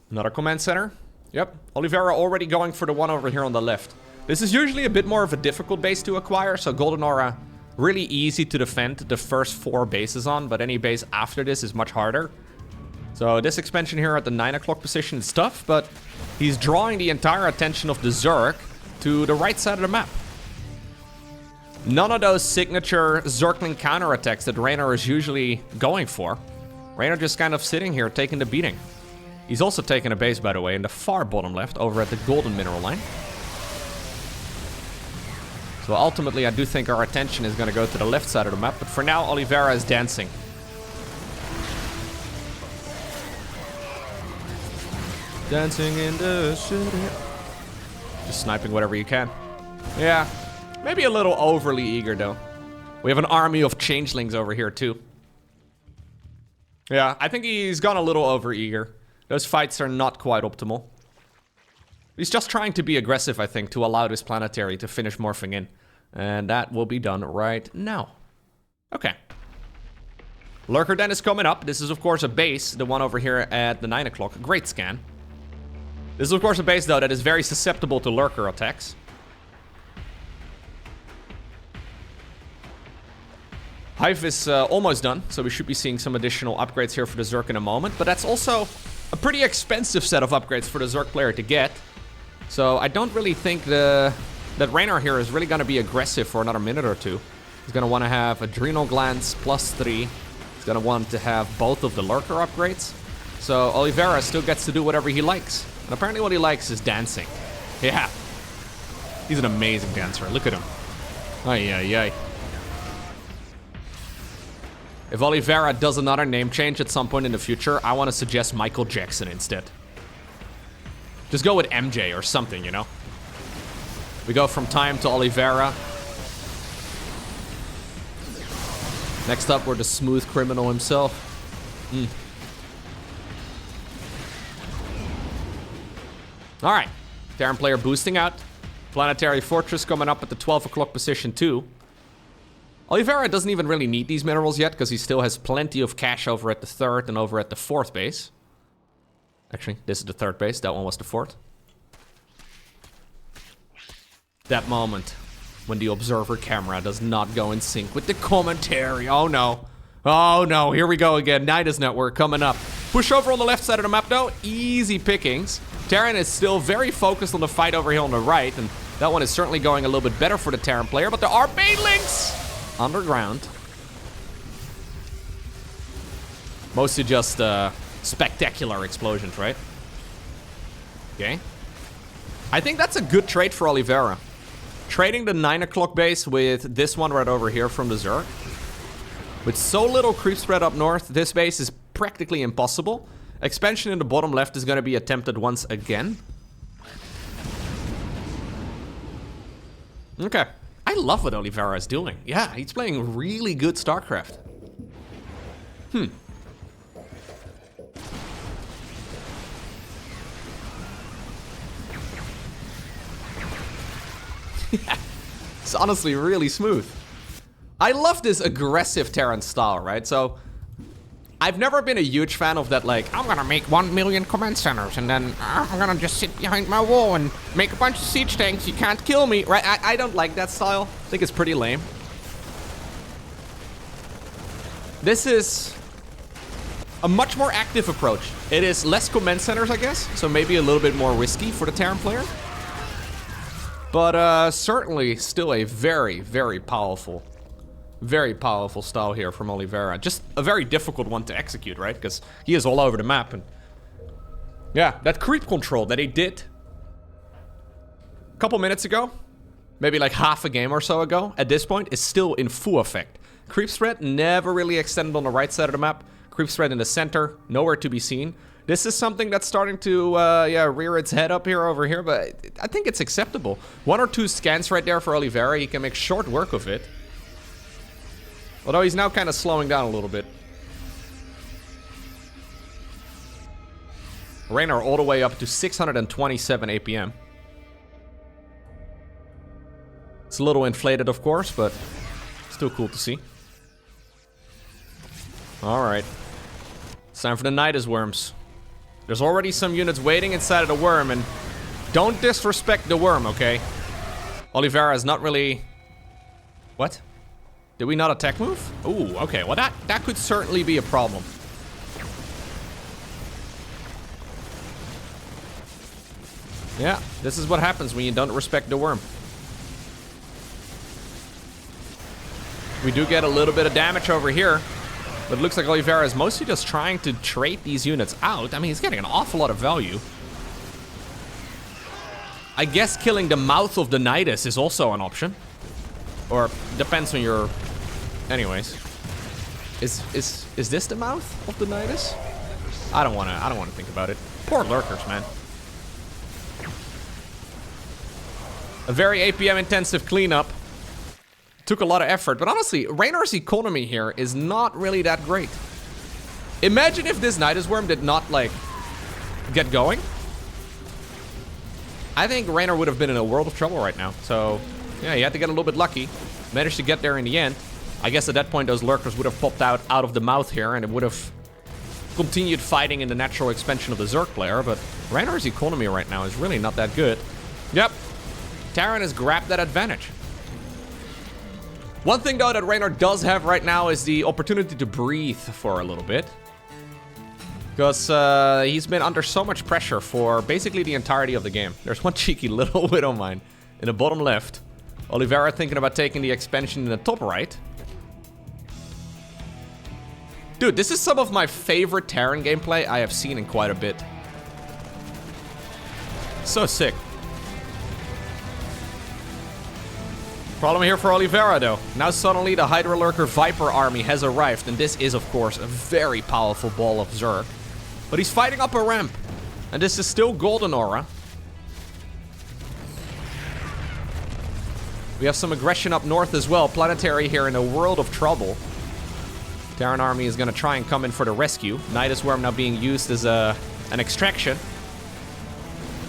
Another command center. Yep, Oliveira already going for the one over here on the left. This is usually a bit more of a difficult base to acquire, so Golden Aura, really easy to defend the first 4 bases on, but any base after this is much harder. So this expansion here at the 9 o'clock position is tough, but he's drawing the entire attention of the Zerg to the right side of the map. None of those signature Zergling counterattacks that Reynor is usually going for. Reynor just kind of sitting here taking the beating. He's also taking a base, by the way, in the far bottom left, over at the golden mineral line. So ultimately, I do think our attention is going to go to the left side of the map, but for now, Oliveira is dancing. Dancing in the city. Just sniping whatever you can. Yeah, maybe a little overly eager, though. We have an army of changelings over here, too. Yeah, I think he's gone a little over eager. Those fights are not quite optimal. He's just trying to be aggressive, I think, to allow this planetary to finish morphing in. And that will be done right now. Okay. Lurker Den is coming up. This is, of course, a base. The one over here at the 9 o'clock. Great scan. This is, of course, a base, though, that is very susceptible to Lurker attacks. Hive is almost done, so we should be seeing some additional upgrades here for the Zerg in a moment. But that's also a pretty expensive set of upgrades for the Zerg player to get. So I don't really think that Reynor here is really going to be aggressive for another minute or two. He's going to want to have Adrenal Glands +3. He's going to want to have both of the Lurker upgrades. So Oliveira still gets to do whatever he likes. And apparently what he likes is dancing. Yeah. He's an amazing dancer. Look at him. Ay, ay, ay. If Oliveira does another name change at some point in the future, I want to suggest Michael Jackson instead. Just go with MJ or something, you know? We go from Time to Oliveira. Next up, we're the smooth criminal himself. Alright. Terran player boosting out. Planetary Fortress coming up at the 12 o'clock position too. Oliveira doesn't even really need these minerals yet, because he still has plenty of cash over at the 3rd and over at the 4th base. Actually, this is the 3rd base. That one was the 4th. That moment when the observer camera does not go in sync with the commentary. Oh no. Oh no, here we go again. Nidus Network coming up. Push over on the left side of the map though. Easy pickings. Terran is still very focused on the fight over here on the right, and that one is certainly going a little bit better for the Terran player, but there are banelings underground. Mostly just spectacular explosions, right? Okay. I think that's a good trade for Oliveira. Trading the 9 o'clock base with this one right over here from the Zerg. With so little creep spread up north, this base is practically impossible. Expansion in the bottom left is going to be attempted once again. Okay. I love what Oliveira is doing. Yeah, he's playing really good StarCraft. Yeah, it's honestly really smooth. I love this aggressive Terran style, right? So, I've never been a huge fan of that, like, I'm gonna make 1 million command centers and then I'm gonna just sit behind my wall and make a bunch of siege tanks, you can't kill me, right? I don't like that style. I think it's pretty lame. This is a much more active approach. It is less command centers, I guess, so maybe a little bit more risky for the Terran player. But certainly still a very, very powerful style here from Oliveira. Just a very difficult one to execute, right? Because he is all over the map. And yeah, that creep control that he did a couple minutes ago, maybe like half a game or so ago, at this point, is still in full effect. Creep spread never really extended on the right side of the map. Creep spread in the center, nowhere to be seen. This is something that's starting to, rear its head up here over here, but I think it's acceptable. 1 or 2 scans right there for Oliveira. He can make short work of it. Although he's now kind of slowing down a little bit. Reynor all the way up to 627 APM. It's a little inflated, of course, but still cool to see. Alright. It's time for the Nidus worms. There's already some units waiting inside of the worm, and don't disrespect the worm, okay? Oliveira is not really... What? Did we not attack move? Ooh, okay. Well, that could certainly be a problem. Yeah, this is what happens when you don't respect the worm. We do get a little bit of damage over here. But it looks like Oliveira is mostly just trying to trade these units out. I mean, he's getting an awful lot of value. I guess killing the mouth of the Nidus is also an option. Or depends on your... Anyways. Is this the mouth of the Nidus? I don't wanna think about it. Poor lurkers, man. A very APM intensive cleanup. Took a lot of effort, but honestly, Reynor's economy here is not really that great. Imagine if this Nidus worm did not, like, get going. I think Reynor would have been in a world of trouble right now. So, yeah, he had to get a little bit lucky. Managed to get there in the end. I guess at that point, those lurkers would have popped out of the mouth here, and it would have continued fighting in the natural expansion of the Zerg player, but Reynor's economy right now is really not that good. Yep. Terran has grabbed that advantage. One thing, though, that Reynor does have right now is the opportunity to breathe for a little bit. Because he's been under so much pressure for basically the entirety of the game. There's one cheeky little widow mine in the bottom left. Oliveira thinking about taking the expansion in the top right. Dude, this is some of my favorite Terran gameplay I have seen in quite a bit. So sick. Problem here for Oliveira, though. Now suddenly the Hydra Lurker Viper army has arrived, and this is, of course, a very powerful ball of Zerg. But he's fighting up a ramp, and this is still Golden Aura. We have some aggression up north as well. Planetary here in a world of trouble. Terran army is going to try and come in for the rescue. Nidus Worm now being used as an extraction.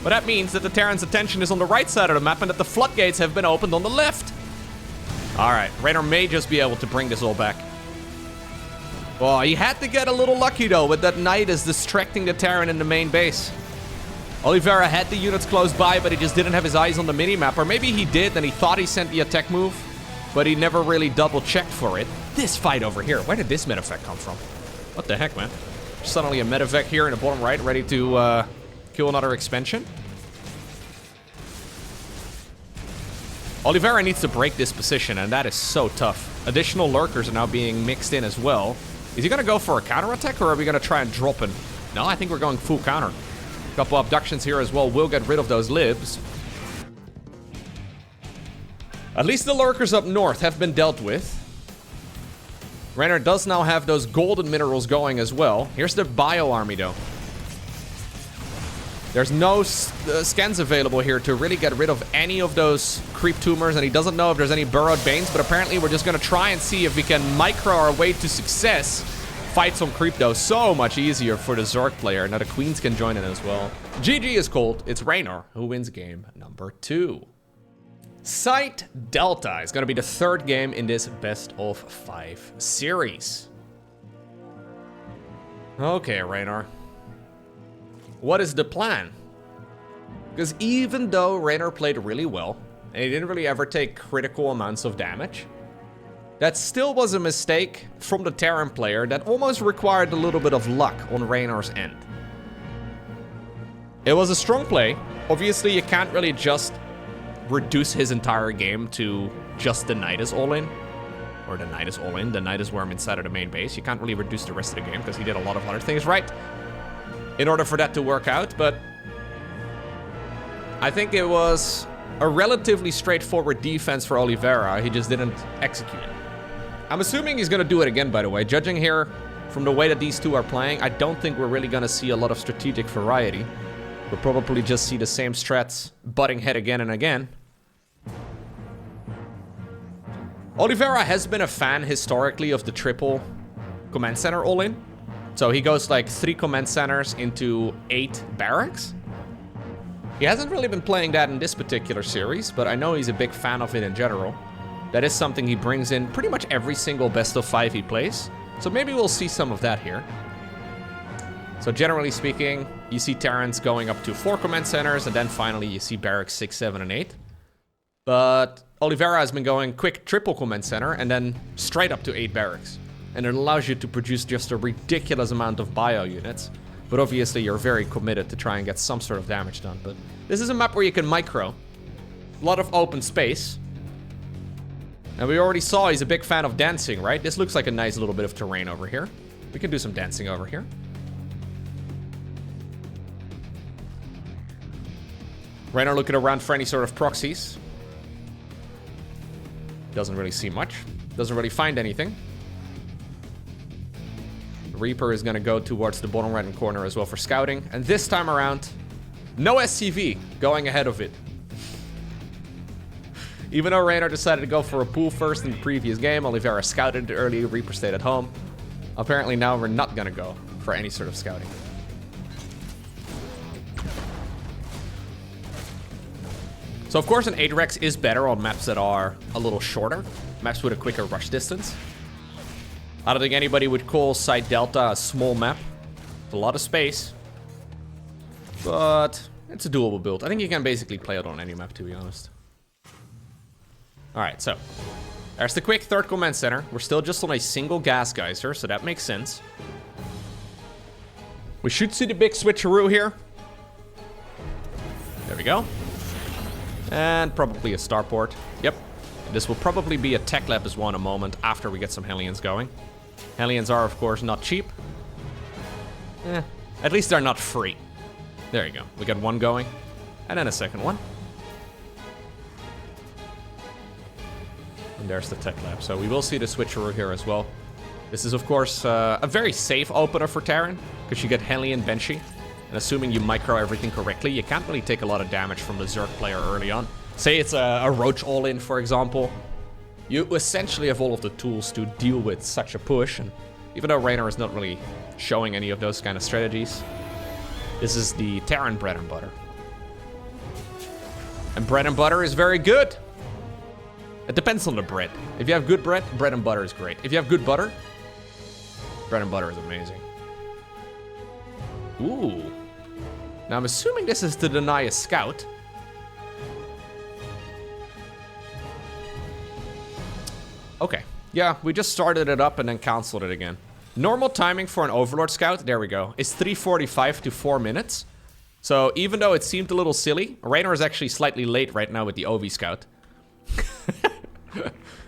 But that means that the Terran's attention is on the right side of the map and that the floodgates have been opened on the left. Alright, Reynor may just be able to bring this all back. Well, he had to get a little lucky, though, with that Nidus distracting the Terran in the main base. Oliveira had the units close by, but he just didn't have his eyes on the minimap. Or maybe he did, and he thought he sent the attack move, but he never really double-checked for it. This fight over here, where did this medevac come from? What the heck, man? Suddenly a medevac here in the bottom right, ready to kill another expansion. Oliveira needs to break this position, and that is so tough. Additional lurkers are now being mixed in as well. Is he going to go for a counterattack, or are we going to try and drop him? No, I think we're going full counter. A couple abductions here as well will get rid of those libs. At least the lurkers up north have been dealt with. Reynor does now have those golden minerals going as well. Here's the bio army, though. There's no scans available here to really get rid of any of those creep tumors, and he doesn't know if there's any burrowed veins, but apparently we're just going to try and see if we can micro our way to success. Fight some creep, though. So much easier for the Zerg player. Now the queens can join in as well. GG is called. It's Reynor who wins game number 2. Site Delta is going to be the third game in this best of 5 series. Okay, Reynor. What is the plan? Because even though Reynor played really well, and he didn't really ever take critical amounts of damage, that still was a mistake from the Terran player that almost required a little bit of luck on Reynor's end. It was a strong play. Obviously, you can't really just reduce his entire game to just the Nidus all-in. Or the Nidus all-in. The Nidus worm inside of the main base. You can't really reduce the rest of the game because he did a lot of other things right in order for that to work out, but I think it was a relatively straightforward defense for Oliveira. He just didn't execute it. I'm assuming he's going to do it again, by the way. Judging here from the way that these two are playing, I don't think we're really going to see a lot of strategic variety. We'll probably just see the same strats butting head again and again. Oliveira has been a fan historically of the triple command center all-in. So he goes like 3 command centers into 8 barracks. He hasn't really been playing that in this particular series, but I know he's a big fan of it in general. That is something he brings in pretty much every single best of 5 he plays. So maybe we'll see some of that here. So generally speaking, you see Terrans going up to 4 command centers, and then finally you see barracks 6, 7, and 8. But Oliveira has been going quick triple command center, and then straight up to 8 barracks. And it allows you to produce just a ridiculous amount of bio units. But obviously you're very committed to try and get some sort of damage done. But this is a map where you can micro. A lot of open space. And we already saw he's a big fan of dancing, right? This looks like a nice little bit of terrain over here. We can do some dancing over here. Reynor looking around for any sort of proxies. Doesn't really see much. Doesn't really find anything. Reaper is going to go towards the bottom right-hand corner as well for scouting. And this time around, no SCV going ahead of it. Even though Reynor decided to go for a pool first in the previous game, Oliveira scouted it early, Reaper stayed at home. Apparently now we're not going to go for any sort of scouting. So of course an 8-Rex is better on maps that are a little shorter. Maps with a quicker rush distance. I don't think anybody would call Site Delta a small map. It's a lot of space. But it's a doable build. I think you can basically play it on any map, to be honest. Alright, so there's the quick 3rd command center. We're still just on a single gas geyser, so that makes sense. We should see the big switcheroo here. There we go. And probably a starport. Yep. This will probably be a tech lab as well in a moment after we get some Hellions going. Hellions are, of course, not cheap. At least they're not free. There you go. We got one going. And then a second one. And there's the tech lab. So we will see the switcheroo here as well. This is, of course, a very safe opener for Terran, because you get Hellion Banshee. And assuming you micro everything correctly, you can't really take a lot of damage from the Zerg player early on. Say it's a Roach all-in, for example. You essentially have all of the tools to deal with such a push. And even though Reynor is not really showing any of those kind of strategies, this is the Terran bread and butter. And bread and butter is very good. It depends on the bread. If you have good bread, bread and butter is great. If you have good butter, bread and butter is amazing. Ooh. Now, I'm assuming this is to deny a scout. Okay. Yeah, we just started it up and then canceled it again. Normal timing for an Overlord scout, there we go, is 3:45 to 4 minutes. So even though it seemed a little silly, Reynor is actually slightly late right now with the OV scout.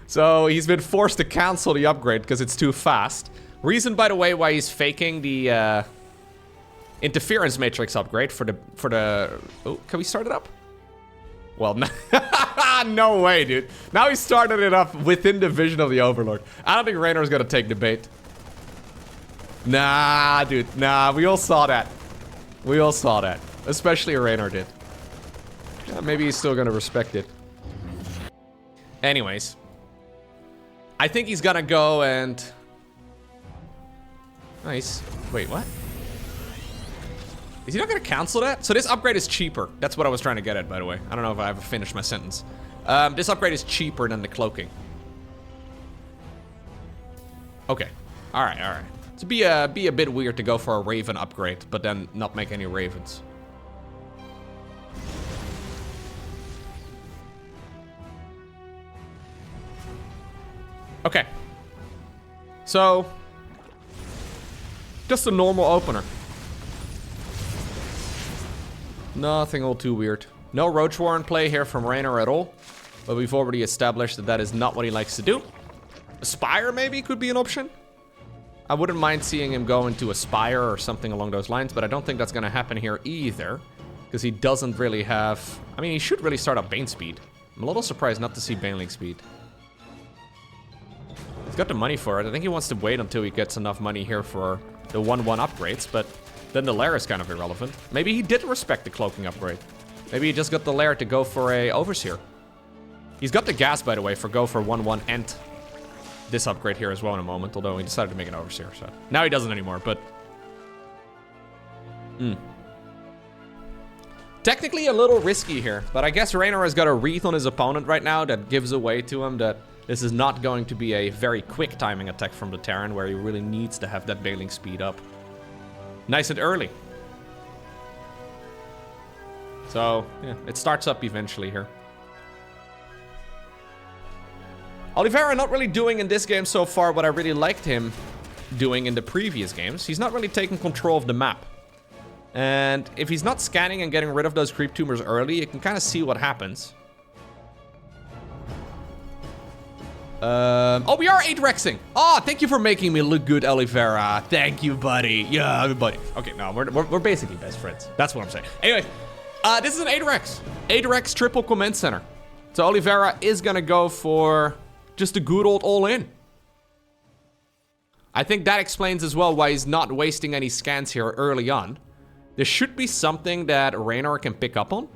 So he's been forced to cancel the upgrade because it's too fast. Reason, by the way, why he's faking the interference matrix upgrade for the... Oh, can we start it up? Well, no way, dude. Now he started it up within the vision of the Overlord. I don't think Reynor's gonna take the bait. Nah, dude. Nah, we all saw that. We all saw that. Especially Reynor did. Yeah, maybe he's still gonna respect it. Anyways. I think he's gonna go and... Nice. Wait, what? Is he not gonna cancel that? So this upgrade is cheaper. That's what I was trying to get at, by the way. I don't know if I ever finished my sentence. This upgrade is cheaper than the cloaking. Okay. Alright, alright. To be a bit weird to go for a Raven upgrade, but then not make any Ravens. Okay. So... just a normal opener. Nothing all too weird. No Roach War in play here from Reynor at all. But we've already established that that is not what he likes to do. Aspire maybe could be an option. I wouldn't mind seeing him go into Aspire or something along those lines, but I don't think that's going to happen here either. Because he doesn't really have... I mean, he should really start up Bane speed. I'm a little surprised not to see Baneling speed. He's got the money for it. I think he wants to wait until he gets enough money here for the 1-1 upgrades, but then the lair is kind of irrelevant. Maybe he did respect the cloaking upgrade. Maybe he just got the lair to go for a Overseer. He's got the gas, by the way, for go for 1-1 and this upgrade here as well in a moment, although he decided to make an Overseer, so... Now he doesn't anymore, but... Technically a little risky here, but I guess Reynor has got a wreath on his opponent right now that gives away to him that this is not going to be a very quick timing attack from the Terran, where he really needs to have that Baneling speed up. Nice and early. So, yeah, it starts up eventually here. Oliveira not really doing in this game so far what I really liked him doing in the previous games. He's not really taking control of the map. And if he's not scanning and getting rid of those creep tumors early, you can kind of see what happens. Oh, we are 8-rexing. Oh, thank you for making me look good, Oliveira. Thank you, buddy. Yeah, buddy. Okay, no, we're basically best friends. That's what I'm saying. Anyway, this is an 8-rex. 8-rex triple command center. So Oliveira is going to go for just a good old all-in. I think that explains as well why he's not wasting any scans here early on. There should be something that Reynor can pick up on.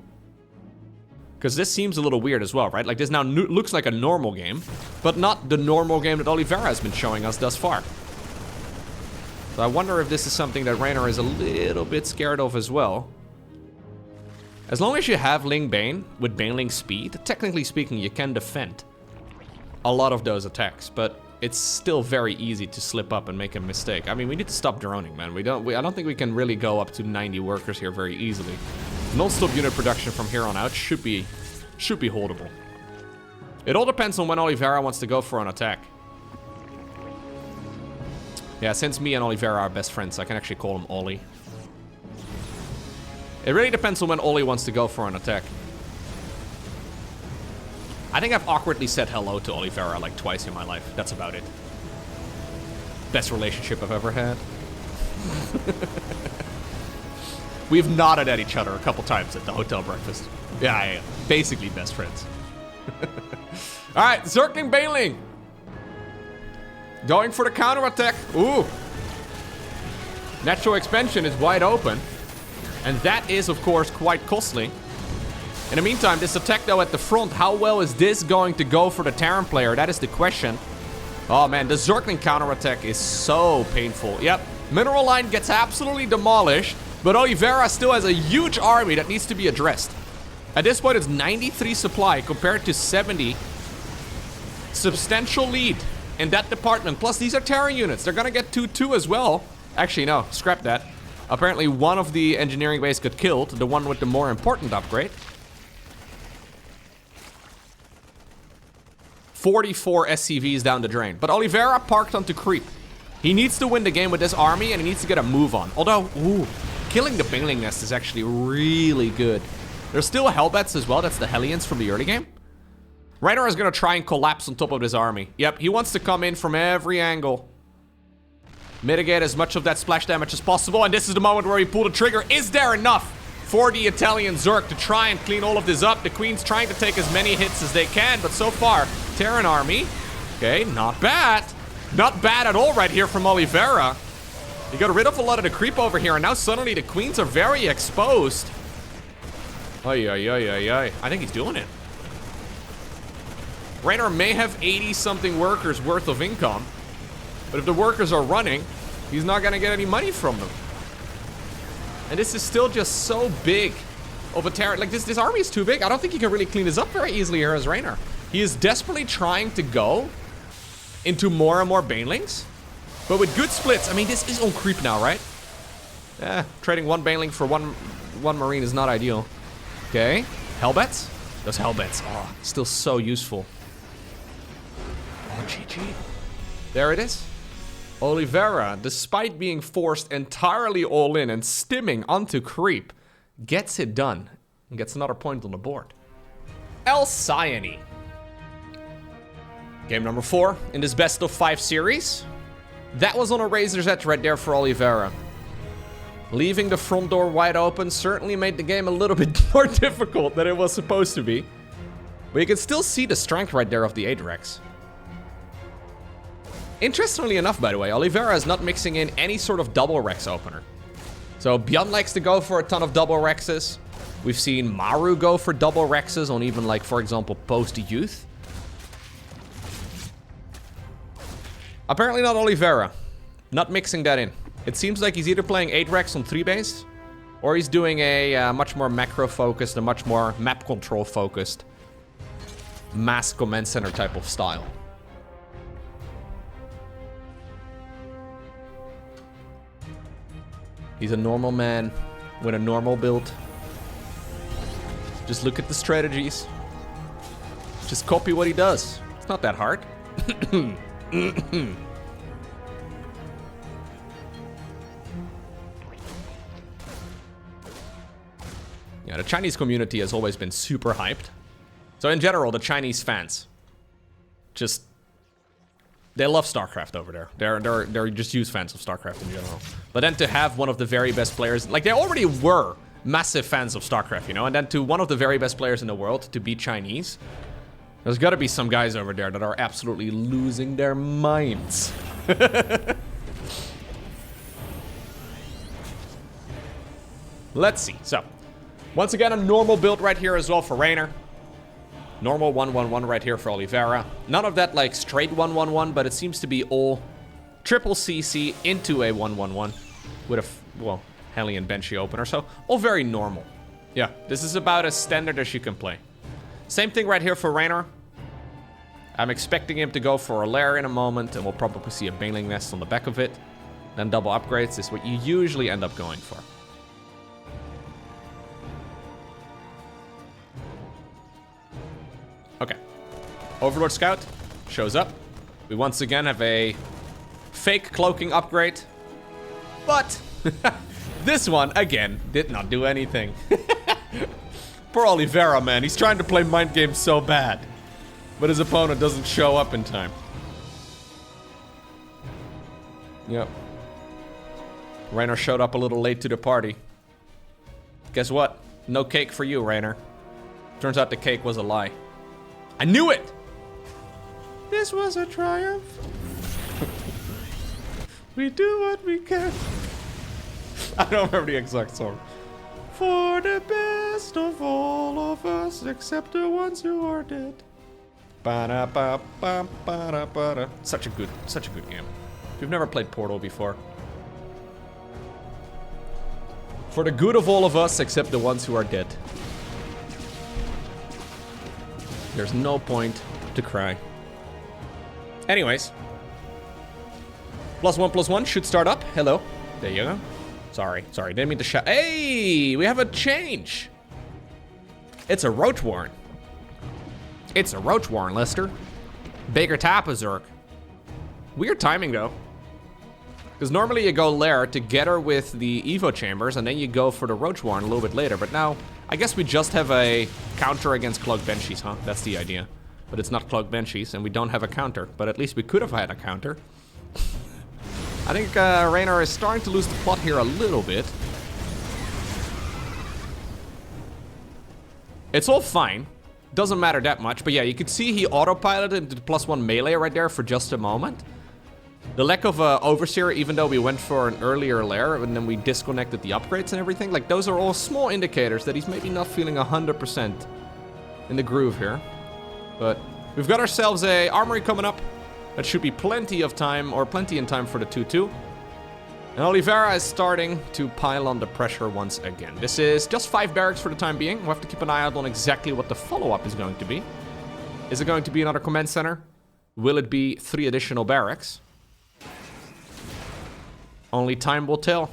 Because this seems a little weird as well, right? Like, this now looks like a normal game, but not the normal game that Oliveira has been showing us thus far. So I wonder if this is something that Reynor is a little bit scared of as well. As long as you have Ling Bane with Baneling speed, technically speaking, you can defend a lot of those attacks, but it's still very easy to slip up and make a mistake. I mean, we need to stop droning, man. I don't think we can really go up to 90 workers here very easily. Non-stop unit production from here on out should be holdable. It all depends on when Oliveira wants to go for an attack. Yeah, since me and Oliveira are best friends, I can actually call him Oli. It really depends on when Oli wants to go for an attack. I think I've awkwardly said hello to Oliveira like twice in my life. That's about it. Best relationship I've ever had. We've nodded at each other a couple times at the hotel breakfast. Yeah. Basically best friends. Alright, Zergling Baneling. Going for the counterattack. Ooh. Natural expansion is wide open. And that is, of course, quite costly. In the meantime, this attack, though, at the front, how well is this going to go for the Terran player? That is the question. Oh, man, the Zergling counterattack is so painful. Yep, Mineral Line gets absolutely demolished, but Oliveira still has a huge army that needs to be addressed. At this point, it's 93 supply compared to 70. Substantial lead in that department. Plus, these are Terran units. They're going to get 2-2 as well. Actually, no, scrap that. Apparently one of the engineering base got killed, the one with the more important upgrade. 44 SCVs down the drain. But Oliveira parked onto creep. He needs to win the game with this army and he needs to get a move on. Although, ooh, killing the Bingling Nest is actually really good. There's still Hellbats as well. That's the Hellions from the early game. Reynor is going to try and collapse on top of this army. Yep, he wants to come in from every angle. Mitigate as much of that splash damage as possible. And this is the moment where he pulled the trigger. Is there enough for the Italian Zerg to try and clean all of this up? The Queen's trying to take as many hits as they can. But so far, Terran army. Okay, not bad. Not bad at all right here from Oliveira. He got rid of a lot of the creep over here. And now suddenly the Queens are very exposed. Ay, ay, ay, ay, ay. I think he's doing it. Reynor may have 80-something workers worth of income. But if the workers are running, he's not going to get any money from them. And this is still just so big of a Terran. Like, this army is too big. I don't think he can really clean this up very easily here as Reynor. He is desperately trying to go into more and more Banelings. But with good splits, I mean, this is on creep now, right? Yeah, trading one Baneling for one Marine is not ideal. Okay, Hellbats? Those Hellbats, oh, still so useful. Oh, GG. There it is. Oliveira, despite being forced entirely all in and stimming onto creep, gets it done and gets another point on the board. El Cyane. Game number 4 in this best of 5 series. That was on a razor's edge right there for Oliveira. Leaving the front door wide open certainly made the game a little bit more difficult than it was supposed to be. But you can still see the strength right there of the 8 Rex. Interestingly enough, by the way, Oliveira is not mixing in any sort of double Rex opener. So Beyond likes to go for a ton of double Rexes. We've seen Maru go for double Rexes on even, like, for example, post-youth. Apparently not Oliveira. Not mixing that in. It seems like he's either playing 8 Rex on 3 base, or he's doing a much more macro-focused, a much more map control-focused mass command center type of style. He's a normal man with a normal build. Just look at the strategies. Just copy what he does. It's not that hard. Yeah, the Chinese community has always been super hyped. So in general, the Chinese fans just, they love StarCraft over there. They're just huge fans of StarCraft in general. But then to have one of the very best players, like they already were massive fans of StarCraft, you know, and then to one of the very best players in the world to be Chinese, there's got to be some guys over there that are absolutely losing their minds. Let's see. So, once again, a normal build right here as well for Reynor. Normal 1-1-1 right here for Oliveira. None of that like straight 1-1-1, but it seems to be all triple CC into a 1-1-1 with a, well, Hellion Benchy opener. So, all very normal. Yeah, this is about as standard as you can play. Same thing right here for Reynor. I'm expecting him to go for a lair in a moment, and we'll probably see a Baneling Nest on the back of it. Then double upgrades is what you usually end up going for. Okay. Overlord Scout shows up. We once again have a fake cloaking upgrade. But this one, again, did not do anything. Poor Oliveira, man. He's trying to play mind games so bad. But his opponent doesn't show up in time. Yep. Reynor showed up a little late to the party. Guess what? No cake for you, Reynor. Turns out the cake was a lie. I knew it! This was a triumph. We do what we can. I don't remember the exact song. For the best of all of us, except the ones who are dead. Ba-da-ba-ba-ba-da-ba-da. Such a good game. If you've never played Portal before. For the good of all of us, except the ones who are dead. There's no point to cry. Anyways. +1/+1 should start up. Hello. There you go. Sorry, didn't mean to shout. Hey, we have a change. It's a Roach Warren. It's a Roach Warren, Lister. Bigger Tapa Zerg. Weird timing, though. Because normally you go Lair together with the Evo Chambers, and then you go for the Roach Warren a little bit later. But now, I guess we just have a counter against Cloak Banshees, huh? That's the idea. But it's not Cloak Banshees, and we don't have a counter. But at least we could have had a counter. I think Reynor is starting to lose the plot here a little bit. It's all fine. Doesn't matter that much. But yeah, you could see he autopiloted into the +1 melee right there for just a moment. The lack of Overseer, even though we went for an earlier lair and then we disconnected the upgrades and everything, like those are all small indicators that he's maybe not feeling 100% in the groove here. But we've got ourselves a armory coming up. That should be plenty of time, or plenty in time for the 2-2. And Oliveira is starting to pile on the pressure once again. This is just 5 barracks for the time being. We'll have to keep an eye out on exactly what the follow-up is going to be. Is it going to be another command center? Will it be 3 additional barracks? Only time will tell.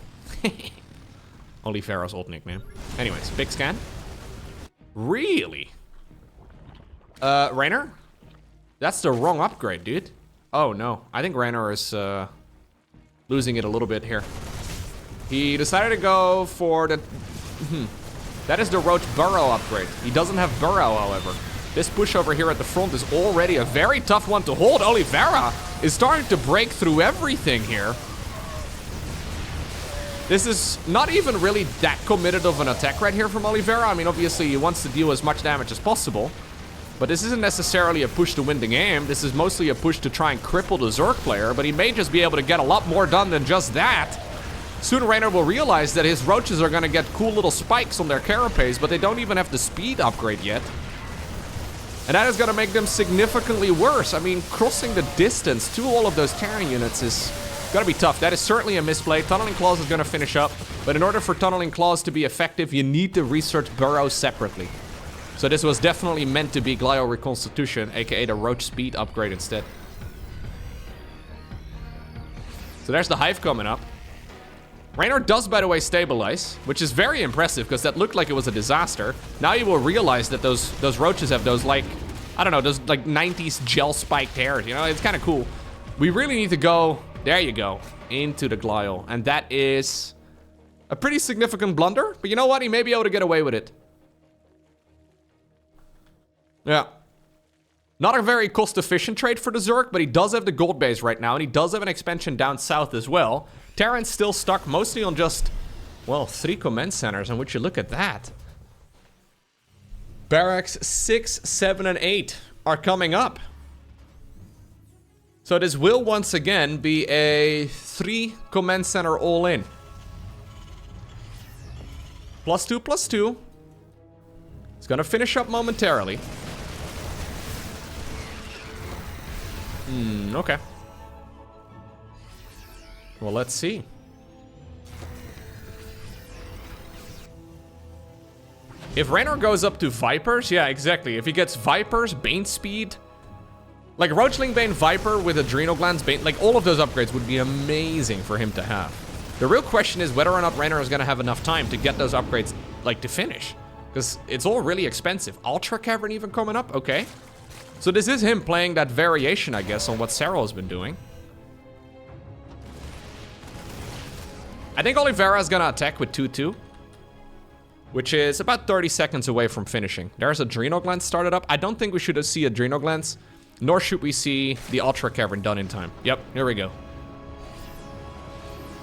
Oliveira's old nickname. Anyways, big scan. Really? Reynor? That's the wrong upgrade, dude. Oh, no. I think Reynor is losing it a little bit here. He decided to go for the... That is the Roach Burrow upgrade. He doesn't have Burrow, however. This push over here at the front is already a very tough one to hold. Oliveira is starting to break through everything here. This is not even really that committed of an attack right here from Oliveira. I mean, obviously, he wants to deal as much damage as possible. But this isn't necessarily a push to win the game. This is mostly a push to try and cripple the Zerg player. But he may just be able to get a lot more done than just that. Soon Reynor will realize that his roaches are going to get cool little spikes on their carapace, but they don't even have the speed upgrade yet. And that is going to make them significantly worse. I mean, crossing the distance to all of those Terran units is going to be tough. That is certainly a misplay. Tunneling Claws is going to finish up. But in order for Tunneling Claws to be effective, you need to research burrows separately. So this was definitely meant to be Glio Reconstitution, aka the Roach Speed upgrade instead. So there's the Hive coming up. Reynor does, by the way, stabilize, which is very impressive because that looked like it was a disaster. Now you will realize that those roaches have those, like, I don't know, those like 90s gel spiked hairs, you know? It's kind of cool. We really need to go, there you go, into the Glio. And that is a pretty significant blunder, but you know what? He may be able to get away with it. Yeah. Not a very cost-efficient trade for the Zerg, but he does have the gold base right now, and he does have an expansion down south as well. Terran's still stuck mostly on just, well, 3 command centers, and would you look at that? Barracks 6, 7, and 8 are coming up. So this will once again be a 3 command center all-in. +2, +2. It's gonna finish up momentarily. Okay. Well, let's see. If Reynor goes up to Vipers, yeah, exactly. If he gets Vipers, Bane Speed, like Roachling Bane Viper with Adrenal Glands, Bane, like all of those upgrades would be amazing for him to have. The real question is whether or not Reynor is going to have enough time to get those upgrades, like, to finish. Because it's all really expensive. Ultra Cavern even coming up? Okay. So this is him playing that variation, I guess, on what Serral has been doing. I think Oliveira is going to attack with 2-2. Which is about 30 seconds away from finishing. There's Adrenal Glands started up. I don't think we should see Adrenal Glands. Nor should we see the Ultra Cavern done in time. Yep, here we go.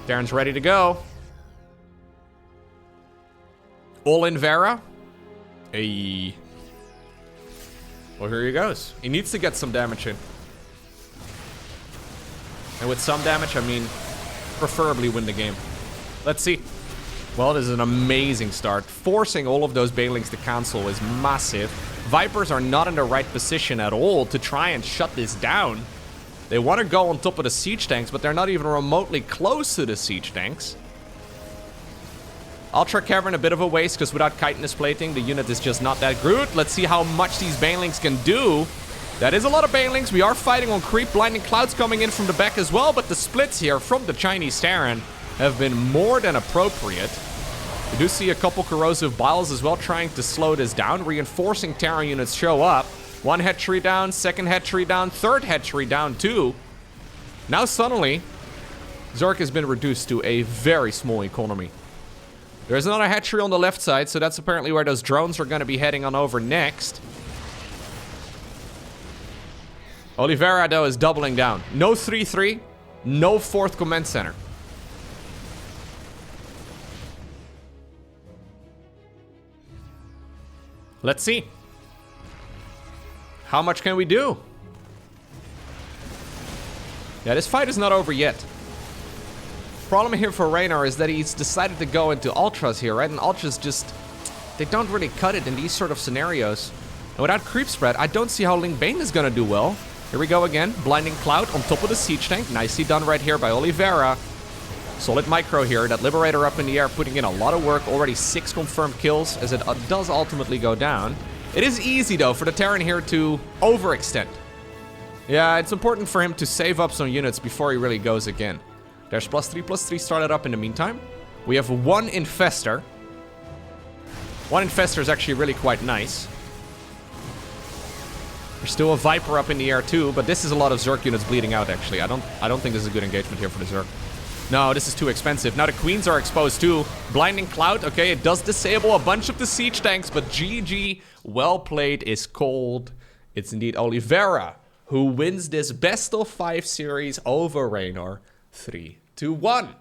Terran's ready to go. All in Vera. Hey. Well, here he goes. He needs to get some damage in. And with some damage, I mean, preferably win the game. Let's see. Well, this is an amazing start. Forcing all of those Banelings to cancel is massive. Vipers are not in the right position at all to try and shut this down. They want to go on top of the siege tanks, but they're not even remotely close to the siege tanks. Ultra Cavern, a bit of a waste, because without chitinous plating, the unit is just not that good. Let's see how much these Banelings can do. That is a lot of Banelings. We are fighting on creep. Blinding Clouds coming in from the back as well, but the splits here from the Chinese Terran have been more than appropriate. We do see a couple corrosive biles as well trying to slow this down. Reinforcing Terran units show up. One hatchery down, second hatchery down, third hatchery down too. Now suddenly, Zerg has been reduced to a very small economy. There's another hatchery on the left side, so that's apparently where those drones are going to be heading on over next. Oliveira, though, is doubling down. No 3-3, no 4th command center. Let's see. How much can we do? Yeah, this fight is not over yet. Problem here for Reynor is that he's decided to go into ultras here, right? And ultras just, they don't really cut it in these sort of scenarios. And without creep spread, I don't see how Ling Bane is gonna do well. Here we go again. Blinding Cloud on top of the siege tank. Nicely done right here by Oliveira. Solid micro here. That Liberator up in the air, putting in a lot of work. Already 6 confirmed kills, as it does ultimately go down. It is easy, though, for the Terran here to overextend. Yeah, it's important for him to save up some units before he really goes again. There's +3/+3 started up in the meantime. We have 1 Infestor. 1 Infestor is actually really quite nice. There's still a Viper up in the air too, but this is a lot of Zerg units bleeding out actually. I don't think this is a good engagement here for the Zerg. No, this is too expensive. Now the Queens are exposed too. Blinding Cloud, okay, it does disable a bunch of the siege tanks, but GG, well played is called. It's indeed Oliveira who wins this best of 5 series over Reynor 3-1.